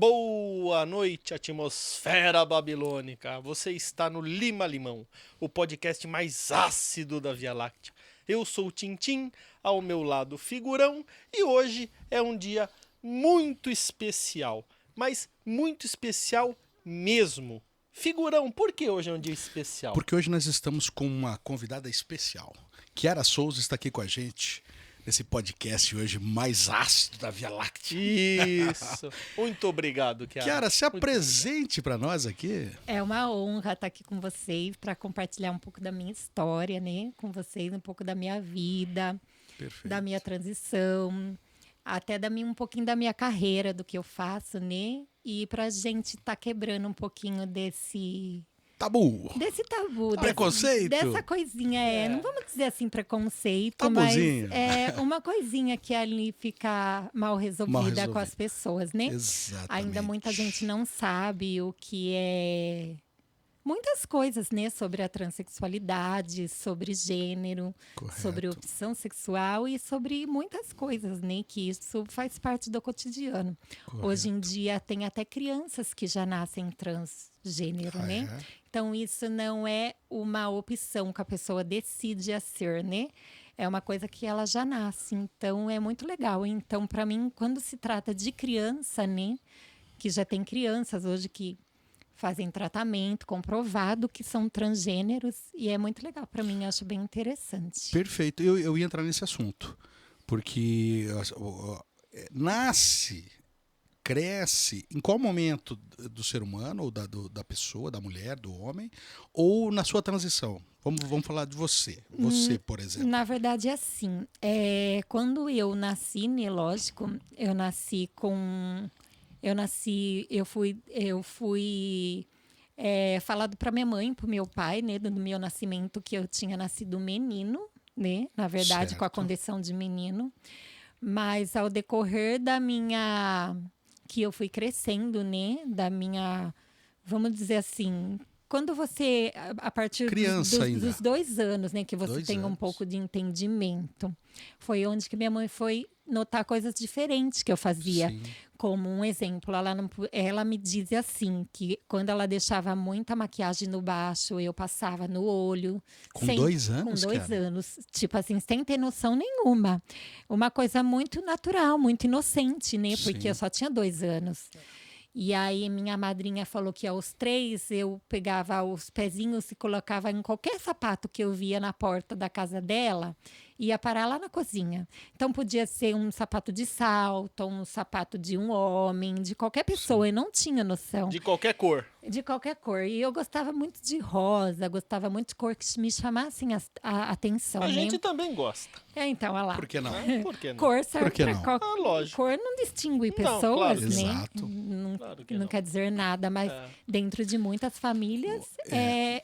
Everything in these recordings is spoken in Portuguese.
Boa noite, atmosfera babilônica. Você está no Lima Limão, o podcast mais ácido da Via Láctea. Eu sou o Tintim, ao meu lado Figurão, e hoje é um dia muito especial, mas muito especial mesmo. Figurão, por que hoje é um dia especial? Porque hoje nós estamos com uma convidada especial. Kiara Souza está aqui com a gente nesse podcast hoje mais ácido da Via Láctea. Isso. Muito obrigado, Kiara. Kiara, se apresente para nós aqui. É uma honra estar aqui com vocês para compartilhar um pouco da minha história, né? Com vocês, um pouco da minha vida, Perfeito. da minha transição, até um pouquinho da minha carreira, do que eu faço, né? E para a gente estar quebrando um pouquinho desse tabu. Preconceito. Dessa coisinha, não vamos dizer assim preconceito, Tabuzinho. mas é uma coisinha que ali fica mal resolvida com as pessoas, né? Exatamente. Ainda muita gente não sabe o que é muitas coisas, né, sobre a transexualidade, sobre gênero, Correto. sobre opção sexual e sobre muitas coisas, né, que isso faz parte do cotidiano. Correto. Hoje em dia tem até crianças que já nascem transgênero, né? É? Então isso não é uma opção que a pessoa decide a ser, né? É uma coisa que ela já nasce, então é muito legal. Então, para mim, quando se trata de criança, né, que já tem crianças hoje que fazem tratamento comprovado que são transgêneros e é muito legal para mim, acho bem interessante. Perfeito, eu ia entrar nesse assunto, porque nasce, cresce, em qual momento do ser humano, ou da pessoa, da mulher, do homem, ou na sua transição? Vamos falar de você, por exemplo. Na verdade é assim, quando eu nasci, né, lógico, eu fui falado para minha mãe, para o meu pai, né, do meu nascimento, que eu tinha nascido menino, né, na verdade, certo. com a condição de menino. Mas ao decorrer que eu fui crescendo, né, vamos dizer assim, quando você, a partir dos 2 anos, né, que você tem um pouco de entendimento, foi onde que minha mãe foi notar coisas diferentes que eu fazia. Sim. Como um exemplo, ela me dizia assim, que quando ela deixava muita maquiagem no baixo, eu passava no olho. Com 2 anos, Com 2 cara? anos. Tipo assim, sem ter noção nenhuma. Uma coisa muito natural, muito inocente, né? Porque Sim. eu só tinha 2 anos. E aí minha madrinha falou que aos 3 eu pegava os pezinhos e colocava em qualquer sapato que eu via na porta da casa dela e ia parar lá na cozinha. Então podia ser um sapato de salto, um sapato de um homem, de qualquer pessoa. Eu não tinha noção. De qualquer cor. De qualquer cor. E eu gostava muito de rosa, gostava muito de cor que me chamassem a atenção. A né? gente também gosta. Então, olha lá. Por que não? Por que não? Cor serve Por que pra não? Lógico. Cor não distingue Não, pessoas, claro né? que não. Exato. Claro que Não não. quer dizer nada, mas dentro de muitas famílias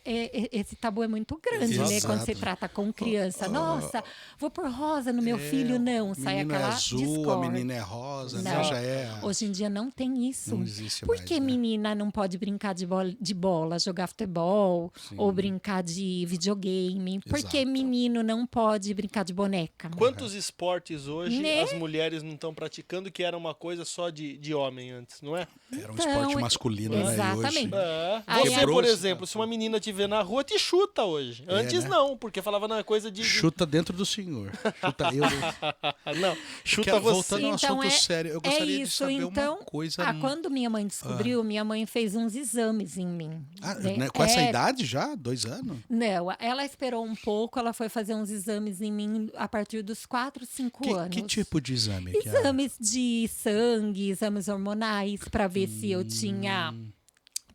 esse tabu é muito grande, né? Exato. Quando se trata com criança. Nossa, vou pôr rosa no meu filho, não. Sai menino aquela é azul, discórdia. a menina é rosa, né? Não. Já é. Hoje em dia não tem isso. Não existe Por mais, que né? menina não pode brincar de bola, jogar futebol Sim. ou brincar de videogame? Por que Exato. menino não pode brincar de boneca? Quantos esportes hoje Né? as mulheres não estão praticando que era uma coisa só de homem antes, não é? Era um Então, esporte masculino, né? E exatamente. hoje... Aí Você, quebrou por esse exemplo, tabu. se uma menina te vê na rua, te chuta hoje. Antes né? não, porque falava na coisa de... Chuta dentro do senhor. Chuta eu. Não, chuta Quero- você. voltando ao Então, assunto sério, eu gostaria de isso. saber Então, uma coisa. quando minha mãe descobriu, minha mãe fez uns exames em mim. Né, com essa idade já? 2 anos? Não, ela esperou um pouco, ela foi fazer uns exames em mim a partir dos 4, 5 anos. Que tipo de exame? Kiara? Exames de sangue, exames hormonais, para ver se eu tinha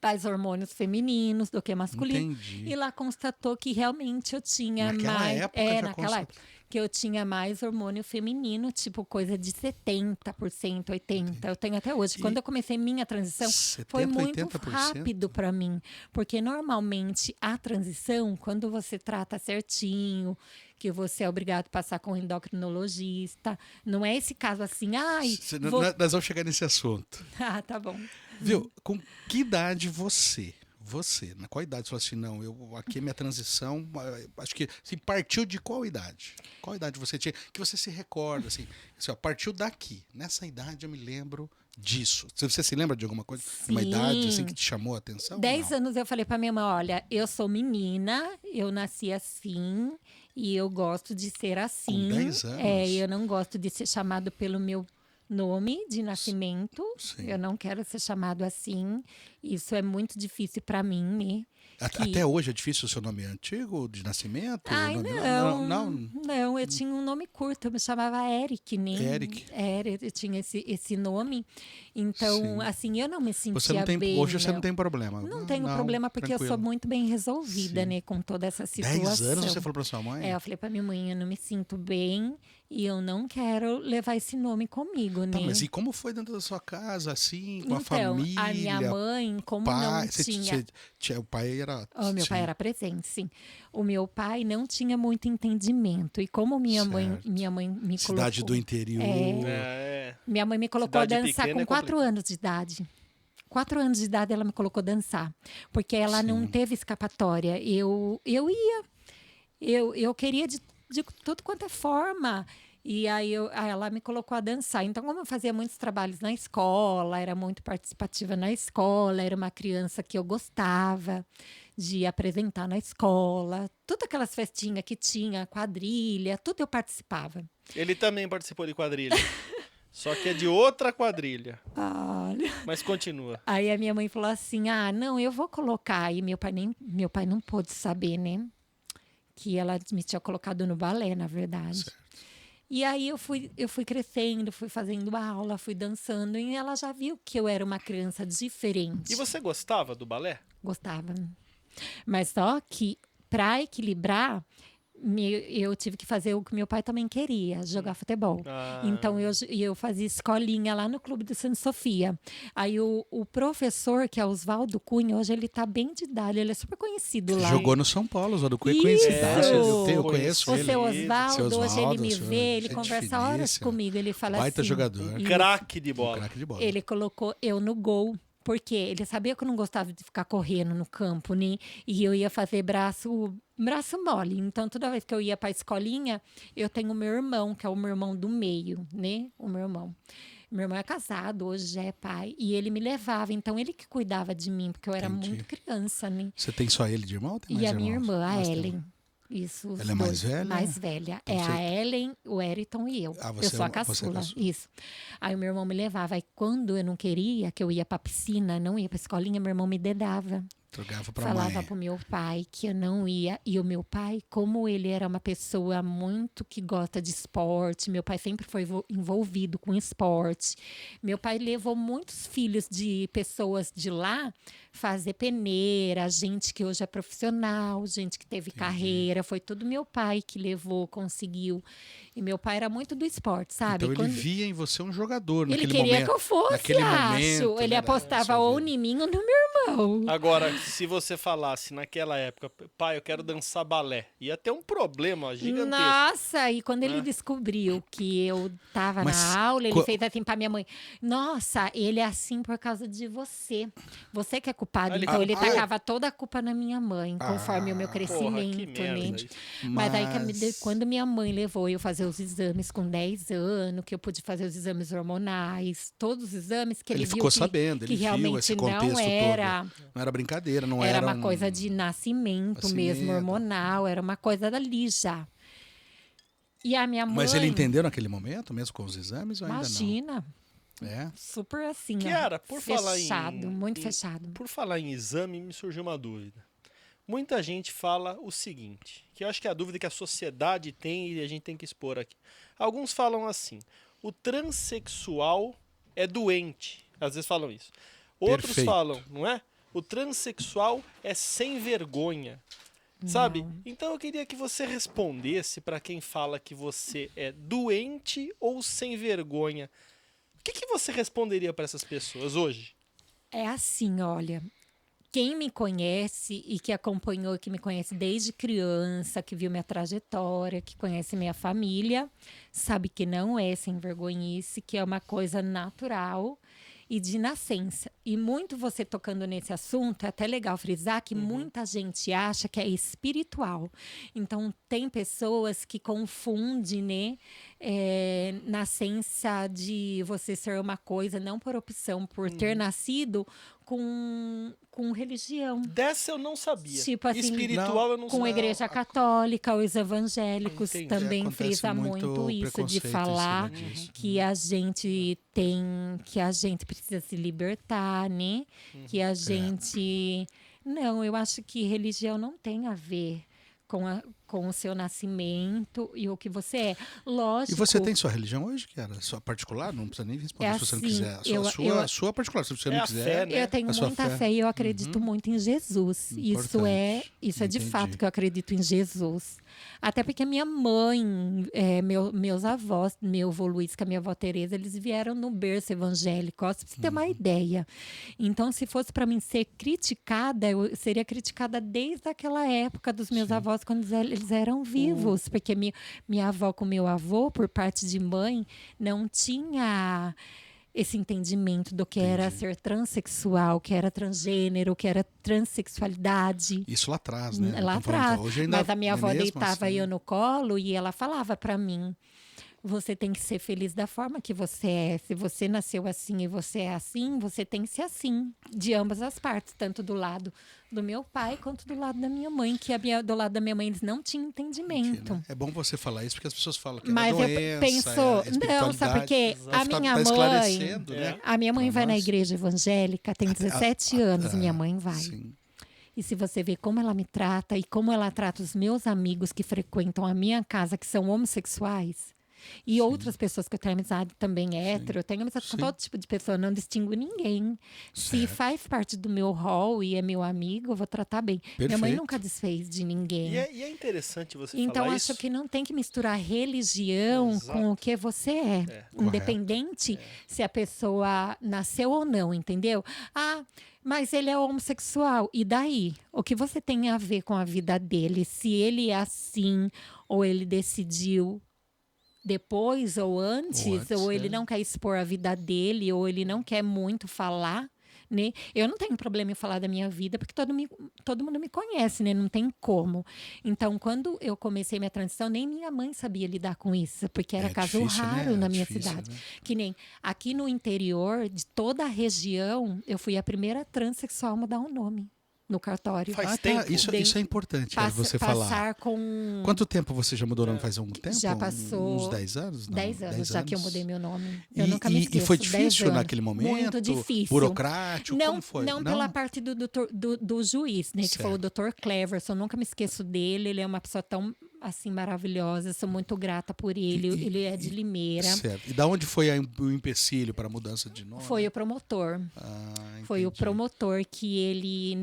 mais hormônios femininos do que masculinos. Entendi. E lá constatou que realmente eu tinha Naquela mais. época já naquela constatou. época. Que eu tinha mais hormônio feminino, tipo coisa de 70%, 80%. Eu tenho até hoje. Quando eu comecei minha transição, 70%, foi muito 80%? rápido para mim. Porque normalmente a transição, quando você trata certinho, que você é obrigado a passar com um endocrinologista, não é esse caso assim, ai. Nós vamos chegar nesse assunto. Ah, tá bom. Viu? Com que idade você, na qual idade você falou assim, não, aqui minha transição, acho que assim, partiu de qual idade? Qual idade você tinha? Que você se recorda, assim, ó, partiu daqui. Nessa idade eu me lembro disso? Você se lembra de alguma coisa? Uma Sim. idade assim que te chamou a atenção? 10 Não? anos eu falei pra minha mãe, olha, eu sou menina, eu nasci assim e eu gosto de ser assim. 10 anos? Eu não gosto de ser chamado pelo meu nome de nascimento. Sim. Eu não quero ser chamado assim. Isso é muito difícil pra mim, né? Até hoje é difícil o seu nome antigo, de nascimento? Ai, Não. não, eu tinha um nome curto, eu me chamava Eric, né? Eric. Eu tinha esse nome. Então, Sim. assim, eu não me sentia Você não tem, bem. hoje você não. não tem problema? Não tenho problema porque eu sou tranquilo. muito bem resolvida, Sim. né, com toda essa situação. 10 anos você falou pra sua mãe? Eu falei pra minha mãe, eu não me sinto bem e eu não quero levar esse nome comigo, né? Tá, mas e como foi dentro da sua casa, assim, com a Então, família? a minha mãe, como pai, não tinha... o pai era... Meu sim. pai era presente, sim. O meu pai não tinha muito entendimento. E como minha mãe Certo. me Cidade colocou... do interior. Minha mãe me colocou a Cidade dançar pequena com é 4 anos de idade. 4 anos de idade ela me colocou a dançar. Porque ela não Sim. teve escapatória. Eu ia. Eu queria de tudo quanto é forma. E aí ela me colocou a dançar. Então, como eu fazia muitos trabalhos na escola, era muito participativa na escola, era uma criança que eu gostava de apresentar na escola. Todas aquelas festinhas que tinha, quadrilha, tudo eu participava. Ele também participou de quadrilha. Só que é de outra quadrilha. Olha. Mas continua. Aí a minha mãe falou assim: não, eu vou colocar. E meu pai não pôde saber, né? Que ela me tinha colocado no balé, na verdade. Certo. E aí eu fui crescendo, fui fazendo aula, fui dançando. E ela já viu que eu era uma criança diferente. E você gostava do balé? Gostava. Mas só que, para equilibrar, eu tive que fazer o que meu pai também queria, jogar futebol. Então, eu fazia escolinha lá no Clube de Santa Sofia. Aí, o professor, que é Oswaldo Cunha, hoje ele tá bem de idade, ele é super conhecido lá. Jogou no São Paulo, Oswaldo Cunha é Isso! conhecidaço. Eu conheço O ele. seu Oswaldo, hoje ele me senhor, vê, ele gente conversa horas finíssima. comigo, ele fala Baita assim... jogador. Isso. Craque de bola. Craque de bola. Ele colocou eu no gol, porque ele sabia que eu não gostava de ficar correndo no campo, né? E eu ia fazer braço mole. Então, toda vez que eu ia para a escolinha, eu tenho o meu irmão, que é o meu irmão do meio, né? O meu irmão. Meu irmão é casado, hoje já é pai. E ele me levava, então ele que cuidava de mim, porque eu era Entendi. muito criança, né? Você tem só ele de irmão ou tem mais E a irmãos? minha irmã, a Nossa, tem- Ellen. Isso, os Ela é mais dois. velha? Mais velha. Então É você- a Ellen, o Eriton e eu. Ah, Eu você sou a é uma- você é caçula. caçula. Isso. Aí o meu irmão me levava. Aí quando eu não queria, que eu ia pra piscina, não ia pra escolinha, meu irmão me dedava. Jogava pra Falava mãe. pro meu pai que eu não ia. E o meu pai, como ele era uma pessoa muito que gosta de esporte, meu pai sempre foi envolvido com esporte. Meu pai levou muitos filhos de pessoas de lá fazer peneira, gente que hoje é profissional, gente que teve carreira. Foi tudo meu pai que levou, conseguiu. E meu pai era muito do esporte, sabe? Então ele via em você um jogador Ele naquele queria momento. que eu fosse, naquele acho. momento, Ele né, apostava da sua ou vida. em mim ou no meu irmão. Agora, se você falasse naquela época, pai, eu quero dançar balé, ia ter um problema gigantesco. Nossa, e quando ele Né? descobriu que eu tava Mas na aula, ele co- fez assim pra minha mãe: Nossa, ele é assim por causa de você. Você que é culpado. Ah, ele Então ele culpou? tacava toda a culpa na minha mãe, conforme o meu Porra, crescimento, que merda né? isso. Mas aí, quando minha mãe levou eu fazer os exames com 10 anos, que eu pude fazer os exames hormonais, todos os exames que ele Ele viu ficou que, sabendo, que ele viu realmente esse contexto não era. todo. Não era brincadeira, não Era era uma um- coisa de nascimento mesmo, Nascimento. hormonal, era uma coisa dali já. E a minha mãe. Mas ele entendeu naquele momento, mesmo com os exames, ou ainda Imagina, não? É. super assim, Kiara, ó, por falar fechado, muito em- fechado. Por falar em exame, me surgiu uma dúvida. Muita gente fala o seguinte, que eu acho que é a dúvida que a sociedade tem e a gente tem que expor aqui. Alguns falam assim, o transexual é doente. Às vezes falam isso. Outros Perfeito. falam, não é? O transexual é sem vergonha. Sabe? Não. Então eu queria que você respondesse para quem fala que você é doente ou sem vergonha. O que você responderia para essas pessoas hoje? É assim, olha. Quem me conhece e que acompanhou, que me conhece desde criança, que viu minha trajetória, que conhece minha família, sabe que não é sem vergonhice, que é uma coisa natural e de nascença. E muito você tocando nesse assunto, é até legal frisar que muita gente acha que é espiritual. Então, tem pessoas que confundem, né, nascença de você ser uma coisa, não por opção, por ter nascido com religião. Dessa eu não sabia. Tipo assim, Espiritual eu não Com a sabia. igreja católica, os evangélicos Entendi. também Acontece frisa muito isso, de preconceito em falar cima disso. que a gente que a gente precisa se libertar, né? Que a gente... Não, eu acho que religião não tem a ver com o seu nascimento e o que você é. Lógico. E você tem sua religião hoje, que era sua particular? Não precisa nem responder se você não assim, quiser. A sua particular, se você É não a quiser. fé, né? Eu tenho A sua muita fé. fé e eu acredito muito em Jesus. Importante. Isso é de Entendi. fato que eu acredito em Jesus. Até porque minha mãe, meus avós, meu avô Luiz, com a minha avó Tereza, eles vieram no berço evangélico, ó, pra você ter uma ideia. Então, se fosse para mim ser criticada, eu seria criticada desde aquela época dos meus avós, quando eles eram vivos. Porque minha avó com meu avô, por parte de mãe, não tinha esse entendimento do que era ser transexual, que era transgênero, que era transexualidade. Isso lá atrás, né? Lá Estamos falando, atrás. hoje ainda Mas a minha é avó mesmo deitava assim. eu no colo e ela falava para mim: você tem que ser feliz da forma que você é. Se você nasceu assim e você é assim, você tem que ser assim. De ambas as partes, tanto do lado do meu pai quanto do lado da minha mãe, que do lado da minha mãe eles não tinham entendimento. Né? É bom você falar isso porque as pessoas falam que Mas é eu doença, penso, não, sabe por quê? A minha mãe, esclarecendo, né? a minha mãe Pra vai na nós. igreja evangélica, tem 17 anos, minha mãe vai. Sim. E se você vê como ela me trata e como ela trata os meus amigos que frequentam a minha casa, que são homossexuais, e outras pessoas que eu tenho amizade também hétero, eu tenho amizade com todo tipo de pessoa, não distingo ninguém. Se faz parte do meu hall e é meu amigo, eu vou tratar bem. Minha mãe Perfeito. nunca desfez de ninguém. E é interessante você Então, falar acho isso. que não tem que misturar religião Exato. com o que você é. Independente se a pessoa nasceu ou não, entendeu? Ah, mas ele é homossexual. E daí? O que você tem a ver com a vida dele? Se ele é assim, ou ele decidiu depois ou antes, ou ele não quer expor a vida dele, ou ele não quer muito falar, né? Eu não tenho problema em falar da minha vida, porque todo mundo me conhece, né? Não tem como. Então, quando eu comecei minha transição, nem minha mãe sabia lidar com isso, porque era caso difícil, raro né? na É minha difícil, cidade. né? Que nem aqui no interior, de toda a região, eu fui a primeira transexual a mudar o nome no cartório. Faz tempo. Isso é importante você falar. Passar com... Quanto tempo você já mudou o nome? Faz algum tempo? Já passou Uns 10 anos? Não, 10 anos já que eu mudei meu nome. Eu E, nunca me esqueço. e foi 10 difícil anos. naquele momento? Muito difícil. Burocrático? Não, Como foi? não pela parte do juiz, né? Que foi o Dr. Cleverson. Nunca me esqueço dele. Ele é uma pessoa tão assim maravilhosa. Sou muito grata por ele. Ele é de Limeira. Certo. E da onde foi o empecilho para a mudança de nome? Foi o promotor. Foi o Entendi. promotor que ele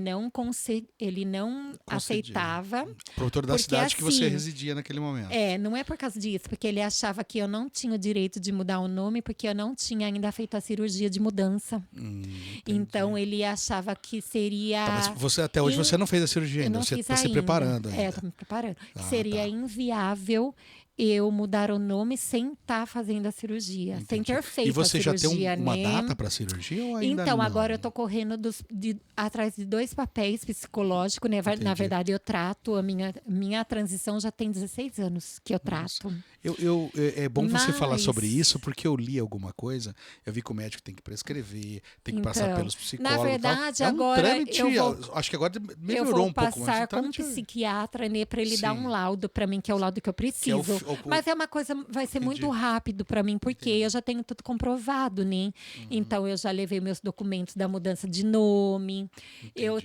não aceitava. O promotor da Porque, cidade que você assim, residia naquele momento. Não é por causa disso, porque ele achava que eu não tinha o direito de mudar o nome, porque eu não tinha ainda feito a cirurgia de mudança. Então ele achava que seria. Tá, mas até hoje você não fez a cirurgia Eu ainda, não você fiz está se ainda. preparando ainda. Eu tô me preparando. Que seria inviável eu mudar o nome sem estar fazendo a cirurgia, sem ter feito E você a já cirurgia, tem uma né? data para a cirurgia ou ainda Então, não? agora eu tô correndo atrás de 2 papéis psicológicos, né? Na verdade, eu trato, a minha transição já tem 16 anos que eu trato. É bom você falar Mas- sobre isso, porque eu li alguma coisa, eu vi que o médico tem que prescrever, tem que passar Então, pelos psicólogos. na verdade, e tal. agora trâmite, eu acho que agora Eu melhorou vou um pouco. mas passar o com um trâmite psiquiatra, né, para ele dar Sim. um laudo para mim, que é o laudo que eu preciso. Mas é uma coisa, vai ser muito Entendi. rápido para mim, porque eu já tenho tudo comprovado, né? Então eu já levei meus documentos da mudança de nome. Eu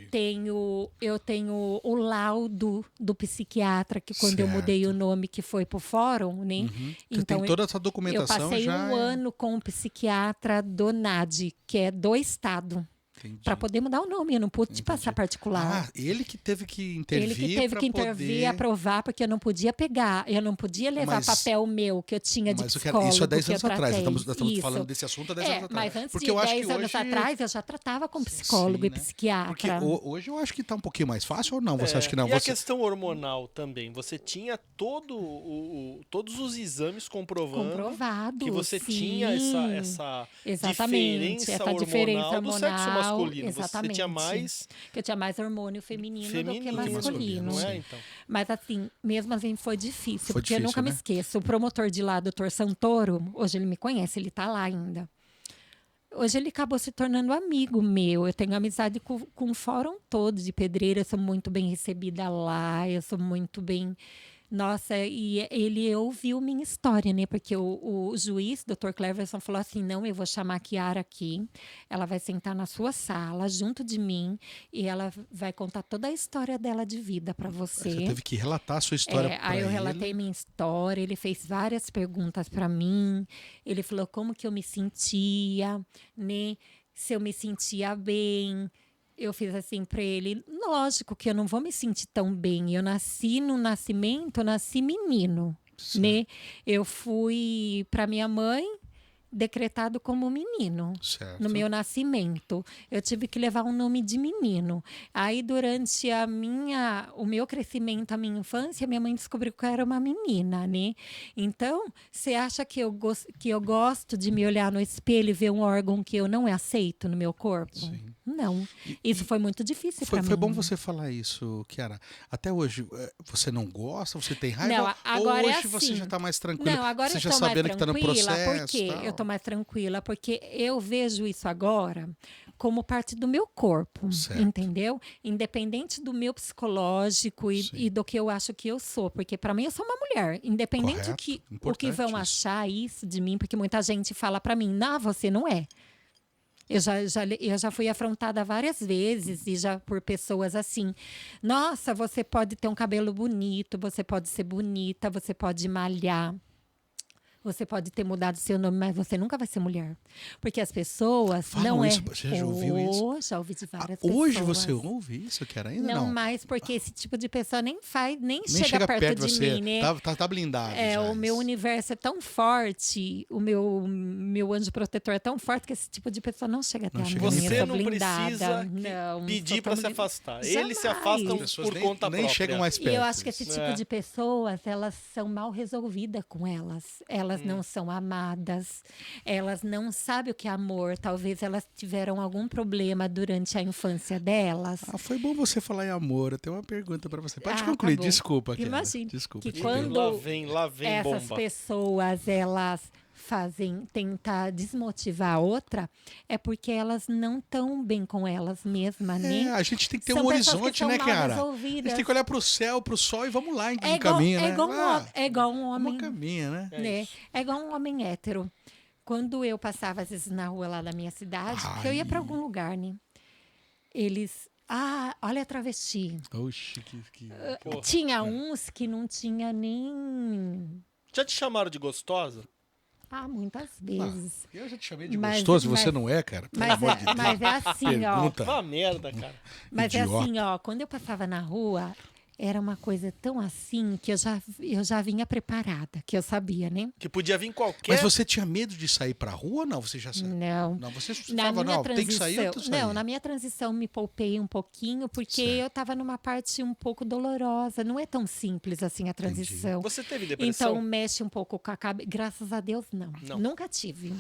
tenho o laudo do psiquiatra, que quando eu mudei o nome, que foi pro fórum, né? Você tem toda essa eu documentação passei já. um ano com o psiquiatra do NAD, que é do estado, Entendi. para poder mudar o nome. Eu não pude passar particular. Ah, ele que teve que intervir. Ele que teve pra que intervir e poder... aprovar, porque eu não podia pegar, eu não podia levar Mas- papel meu que eu tinha de Mas psicólogo. isso há 10 que eu anos atrás. tratei. Nós estamos Isso. falando desse assunto há 10 anos atrás. Mas antes Porque de eu acho 10 que anos hoje... atrás, eu já tratava com psicólogo Sim, e né? psiquiatra. Porque hoje eu acho que está um pouquinho mais fácil ou não? Você acha que não? E a Você... questão hormonal também. Você tinha todos os exames comprovando Comprovado, que você sim. tinha essa Exatamente, diferença essa hormonal diferença do sexo hormonal masculino. Você exatamente. tinha mais Que eu tinha mais hormônio feminino, do que feminino, masculino. não é, Sim. então? Mas assim, mesmo assim foi difícil, Foi porque eu difícil, nunca me né? esqueço. O promotor de lá, doutor Santoro, hoje ele me conhece, ele tá lá ainda. Hoje ele acabou se tornando amigo meu. Eu tenho amizade com o fórum todo de Pedreira. Eu sou muito bem recebida lá. Eu sou muito bem. Nossa, e ele ouviu minha história, né? Porque o juiz, doutor Cleverson, falou assim: não, eu vou chamar a Kiara aqui. Ela vai sentar na sua sala, junto de mim, e ela vai contar toda a história dela de vida para você. Você teve que relatar a sua história para Aí eu ele. relatei minha história, ele fez várias perguntas para mim. Ele falou como que eu me sentia, né? Se eu me sentia bem. Eu fiz assim para ele, lógico que eu não vou me sentir tão bem. Eu nasci no nascimento, eu nasci menino, Certo. né? Eu fui para minha mãe decretado como menino Certo. no meu nascimento. Eu tive que levar um nome de menino. Aí, durante o meu crescimento, a minha infância, minha mãe descobriu que eu era uma menina, né? Então, você acha que que eu gosto de me olhar no espelho e ver um órgão que eu não aceito no meu corpo? Sim. Não. Isso foi muito difícil para mim. Foi bom você falar isso, Kiara. Até hoje, você não gosta? Você tem raiva? Não, agora ou é hoje você assim. já está mais tranquila? Não, agora você eu já estou mais sabendo que está no tranquila. processo? Por quê? Tal. Eu estou mais tranquila porque eu vejo isso agora como parte do meu corpo, Certo. entendeu? Independente do meu psicológico Sim. e do que eu acho que eu sou, porque para mim eu sou uma mulher, independente Correto. o que Importante vão isso. achar isso de mim, porque muita gente fala para mim, não, você não é. Eu já fui afrontada várias vezes e já por pessoas assim. Nossa, você pode ter um cabelo bonito, você pode ser bonita, você pode malhar. Você pode ter mudado seu nome, mas você nunca vai ser mulher. Porque as pessoas Falam não isso, é. você já ouviu isso? Já ouvi de várias Hoje pessoas. você ouve isso, Kiara? Ainda Não, não? mais porque esse tipo de pessoa nem Nem chega perto de você. mim, né? Tá blindado. É, já o meu isso. universo é tão forte, o meu anjo protetor é tão forte que esse tipo de pessoa não chega até Não a chega mim. nem eu Você sou não blindada. precisa Não, pedir sou para tão se blin- afastar. Jamais. Eles se afastam As pessoas por nem, conta nem própria. chegam mais E perto. eu acho que esse disso. tipo É. de pessoas, elas são mal resolvidas com elas. Elas não são amadas. Elas não sabem o que é amor. Talvez elas tiveram algum problema durante a infância delas. Foi bom você falar em amor. Eu tenho uma pergunta para você. Pode Ah, concluir. tá bom. Desculpa, Kiara. Imagine Desculpa. que te quando- interromper. Lá vem Essas bomba. pessoas, elas tentar desmotivar a outra, é porque elas não estão bem com elas mesmas, né? A gente tem que ter São um pessoas que horizonte, são né, mal Kiara? A resolvidas. gente tem que olhar pro céu, pro sol e vamos lá, É em igual, caminho, né? é igual um Vamos homem, caminho, né? É né? isso. É igual um homem hétero. Quando eu passava, às vezes, na rua lá da minha cidade, que eu ia para algum lugar, né? Eles... Ah, olha a travesti. Oxi, Porra. Tinha uns que não tinha nem... Já te chamaram de gostosa? Ah, muitas vezes. Eu já te chamei de Mas- gostoso e você mas- não é, cara? Pelo Mas amor de Deus. mas é assim, ó. Pergunta. Uma merda, cara. Mas é Idiota. assim, ó, quando eu passava na rua, era uma coisa tão assim que eu já vinha preparada, que eu sabia, né? Que podia vir qualquer... Mas você tinha medo de sair pra rua ou não? Você já saiu? Não. Não, você Na falava, minha não, tem que sair ou tu transição, sair? não, na minha transição me poupei um pouquinho, porque Certo. eu estava numa parte um pouco dolorosa. Não é tão simples assim a transição. Você teve depressão? Então mexe um pouco com a cabeça. Graças a Deus, não. Não. Nunca tive.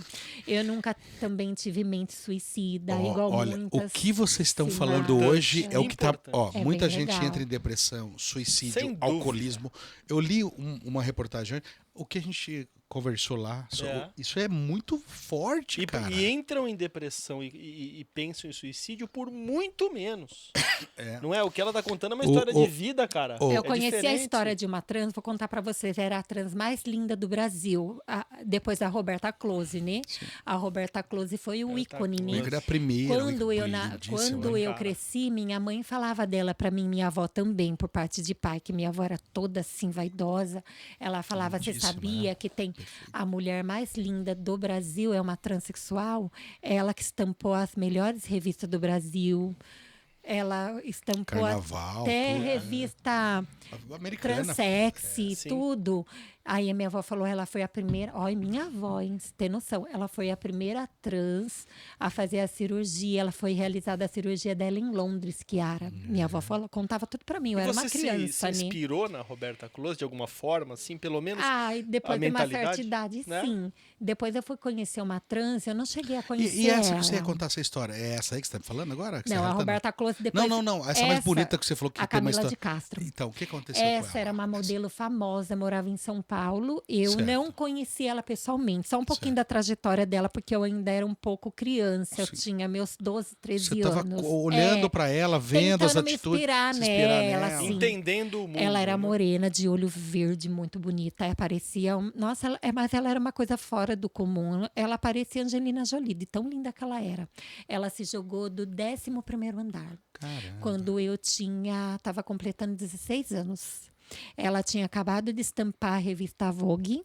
Eu nunca também tive mente suicida, Ó, igual olha, muitas. o que vocês estão Sim, falando mas- hoje é o que tá. Ó, É muita bem gente legal. entra em depressão, suicídio, Sem dúvida. alcoolismo. Eu li uma reportagem. O que a gente conversou lá, É. isso é muito forte, cara. E entram em depressão e pensam em suicídio por muito menos. É. Não é? O que ela tá contando é uma O- história o- de vida, cara. o- Eu É conheci a diferente. história de uma trans, vou contar pra vocês. Era a trans mais linda do Brasil, depois da Roberta Close, né? A Roberta Close foi o Roberta ícone, O Close. né? Igor é a primeira. Quando eu, lindíssima, quando né? eu cara. cresci, minha mãe falava dela pra mim, minha avó também, por parte de pai, que minha avó era toda assim, vaidosa. Ela falava, você Lindíssima, sabia né? que tem a mulher mais linda do Brasil, é uma transexual? Ela que estampou as melhores revistas do Brasil. Ela estampou Carnaval, até tudo, né? revista Americana. transex, sim. tudo. Aí a minha avó falou, ela foi a primeira... Olha, minha avó, hein? Você tem noção. Ela foi a primeira trans a fazer a cirurgia. Ela foi realizada a cirurgia dela em Londres, Kiara. Minha avó contava tudo pra mim. Eu E era você uma criança, se né? inspirou na Roberta Close de alguma forma, assim, pelo menos Ah, e depois a de uma certa mentalidade, idade, né? sim. Depois eu fui conhecer uma trans, eu não cheguei a conhecer E essa ela. que você ia contar essa história, é essa aí que você tá me falando agora? Que você Não, a relatando? Roberta Close depois... Não. Essa mais bonita que você falou que a tem uma Camila história. de Castro. Então, o que aconteceu com ela? Essa era uma modelo famosa, morava em São Paulo. Eu Certo. não conheci ela pessoalmente, só um pouquinho Certo. da trajetória dela, porque eu ainda era um pouco criança. Eu Sim. tinha meus 12, 13 Você estava anos. olhando pra ela, vendo as tentando me atitudes. inspirar se nela, nela. assim. entendendo o mundo. Ela era né? morena, de olho verde, muito bonita. Aí parecia... Nossa, mas ela era uma coisa fora do comum. Ela parecia Angelina Jolie, de tão linda que ela era. Ela se jogou do 11º andar. Caramba. Quando eu estava completando 16 anos. Ela tinha acabado de estampar a revista Vogue,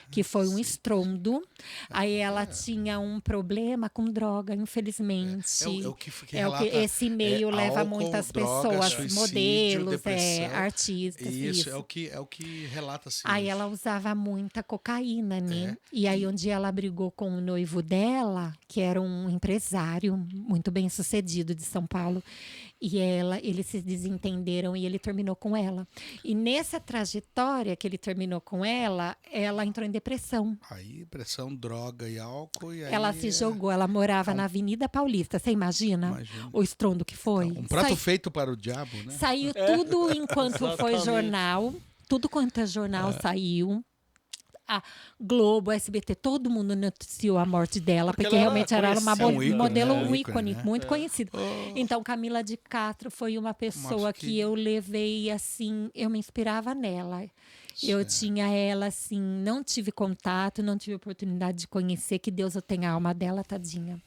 que foi um estrondo. Aí ela tinha um problema com droga, infelizmente. o que relata, esse meio leva álcool, muitas droga, pessoas, suicídio, modelos, depressão. artistas. Isso, é o que relata assim. Aí ela usava muita cocaína, né? É. E aí um dia ela brigou com o noivo dela, que era um empresário muito bem sucedido de São Paulo. E eles se desentenderam e ele terminou com ela. E nessa trajetória que ele terminou com ela entrou em depressão. Aí, pressão, droga e álcool. E aí, Ela se jogou, ela morava na Avenida Paulista. Você imagina Imagino. o estrondo que foi? Um prato feito para o diabo, né? Saiu tudo enquanto foi Exatamente. jornal. Tudo quanto é jornal saiu. A Globo, SBT, todo mundo noticiou a morte dela, Porque porque ela realmente era era uma conhecida, né? modelo, Um um ícone, ícone, né? muito conhecido. Oh. Então, Camila de Castro foi uma pessoa Nossa, que eu levei, assim, eu me inspirava nela. Eu Certo. tinha ela, assim, não tive contato, não tive oportunidade de conhecer, que Deus eu tenha a alma dela, tadinha.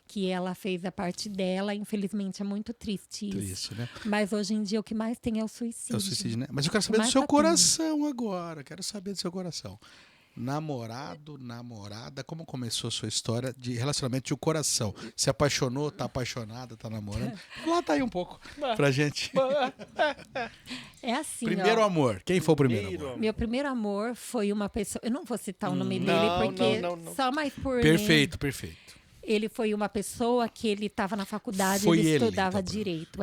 Que ela fez a parte dela, infelizmente é muito triste isso. Triste, né? Mas hoje em dia o que mais tem é o suicídio. É o suicídio, né? Mas eu quero saber do Mas seu tá coração agora. Quero saber do seu coração. Namorado, namorada, como começou a sua história de relacionamento de coração? Se apaixonou, tá apaixonada, tá namorando? Lá aí um pouco pra gente. É assim, Primeiro ó. amor. Quem foi o primeiro Primeiro amor? Meu primeiro amor foi uma pessoa. Eu não vou citar o nome Não, dele, porque não. só mais por. Perfeito, perfeito. Ele foi uma pessoa que ele estava na faculdade, Foi ele ele, estudava então, direito.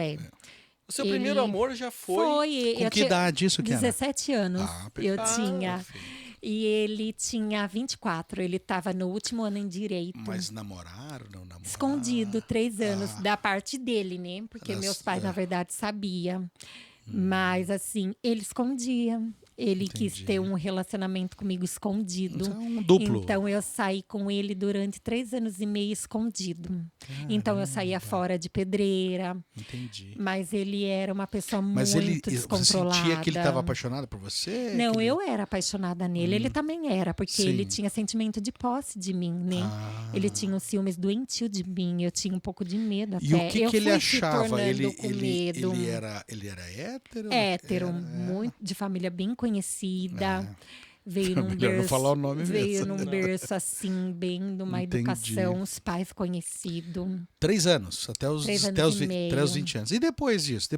O seu Ele- primeiro amor já foi. Foi. Com eu que tinha idade isso, Kiara? 17 anos Ah, eu perfeito. tinha. Perfeito. E ele tinha 24. Ele estava no último ano em direito. Mas namoraram, não namoraram? Escondido, 3 anos, Ah. da parte dele, né? Porque Nossa, meus pais, é. na verdade, sabiam. Mas, assim, ele escondia. Ele quis Entendi. ter um relacionamento comigo escondido. Então, um duplo. Então, eu saí com ele durante 3 anos e meio escondido. Então, eu saía fora de pedreira. Entendi. Mas ele era uma pessoa Mas muito você descontrolada. sentia que ele estava apaixonado por você? Não, Que ele- eu era apaixonada nele. Ele também era, porque Sim. ele tinha sentimento de posse de mim, né? Ah. Ele tinha um ciúmes doentio de mim. Eu tinha um pouco de medo até. E o que eu ele fui se achava? tornando com medo. Ele era hétero? Hétero, Era- muito, de família bem conhecida. Veio num Melhor não berço, falar o nome veio mesmo. num berço assim, bem de uma Entendi. educação, os pais conhecidos. 3 anos, até os, 3 até anos os, e 20, meio. até os 20 anos. E depois disso?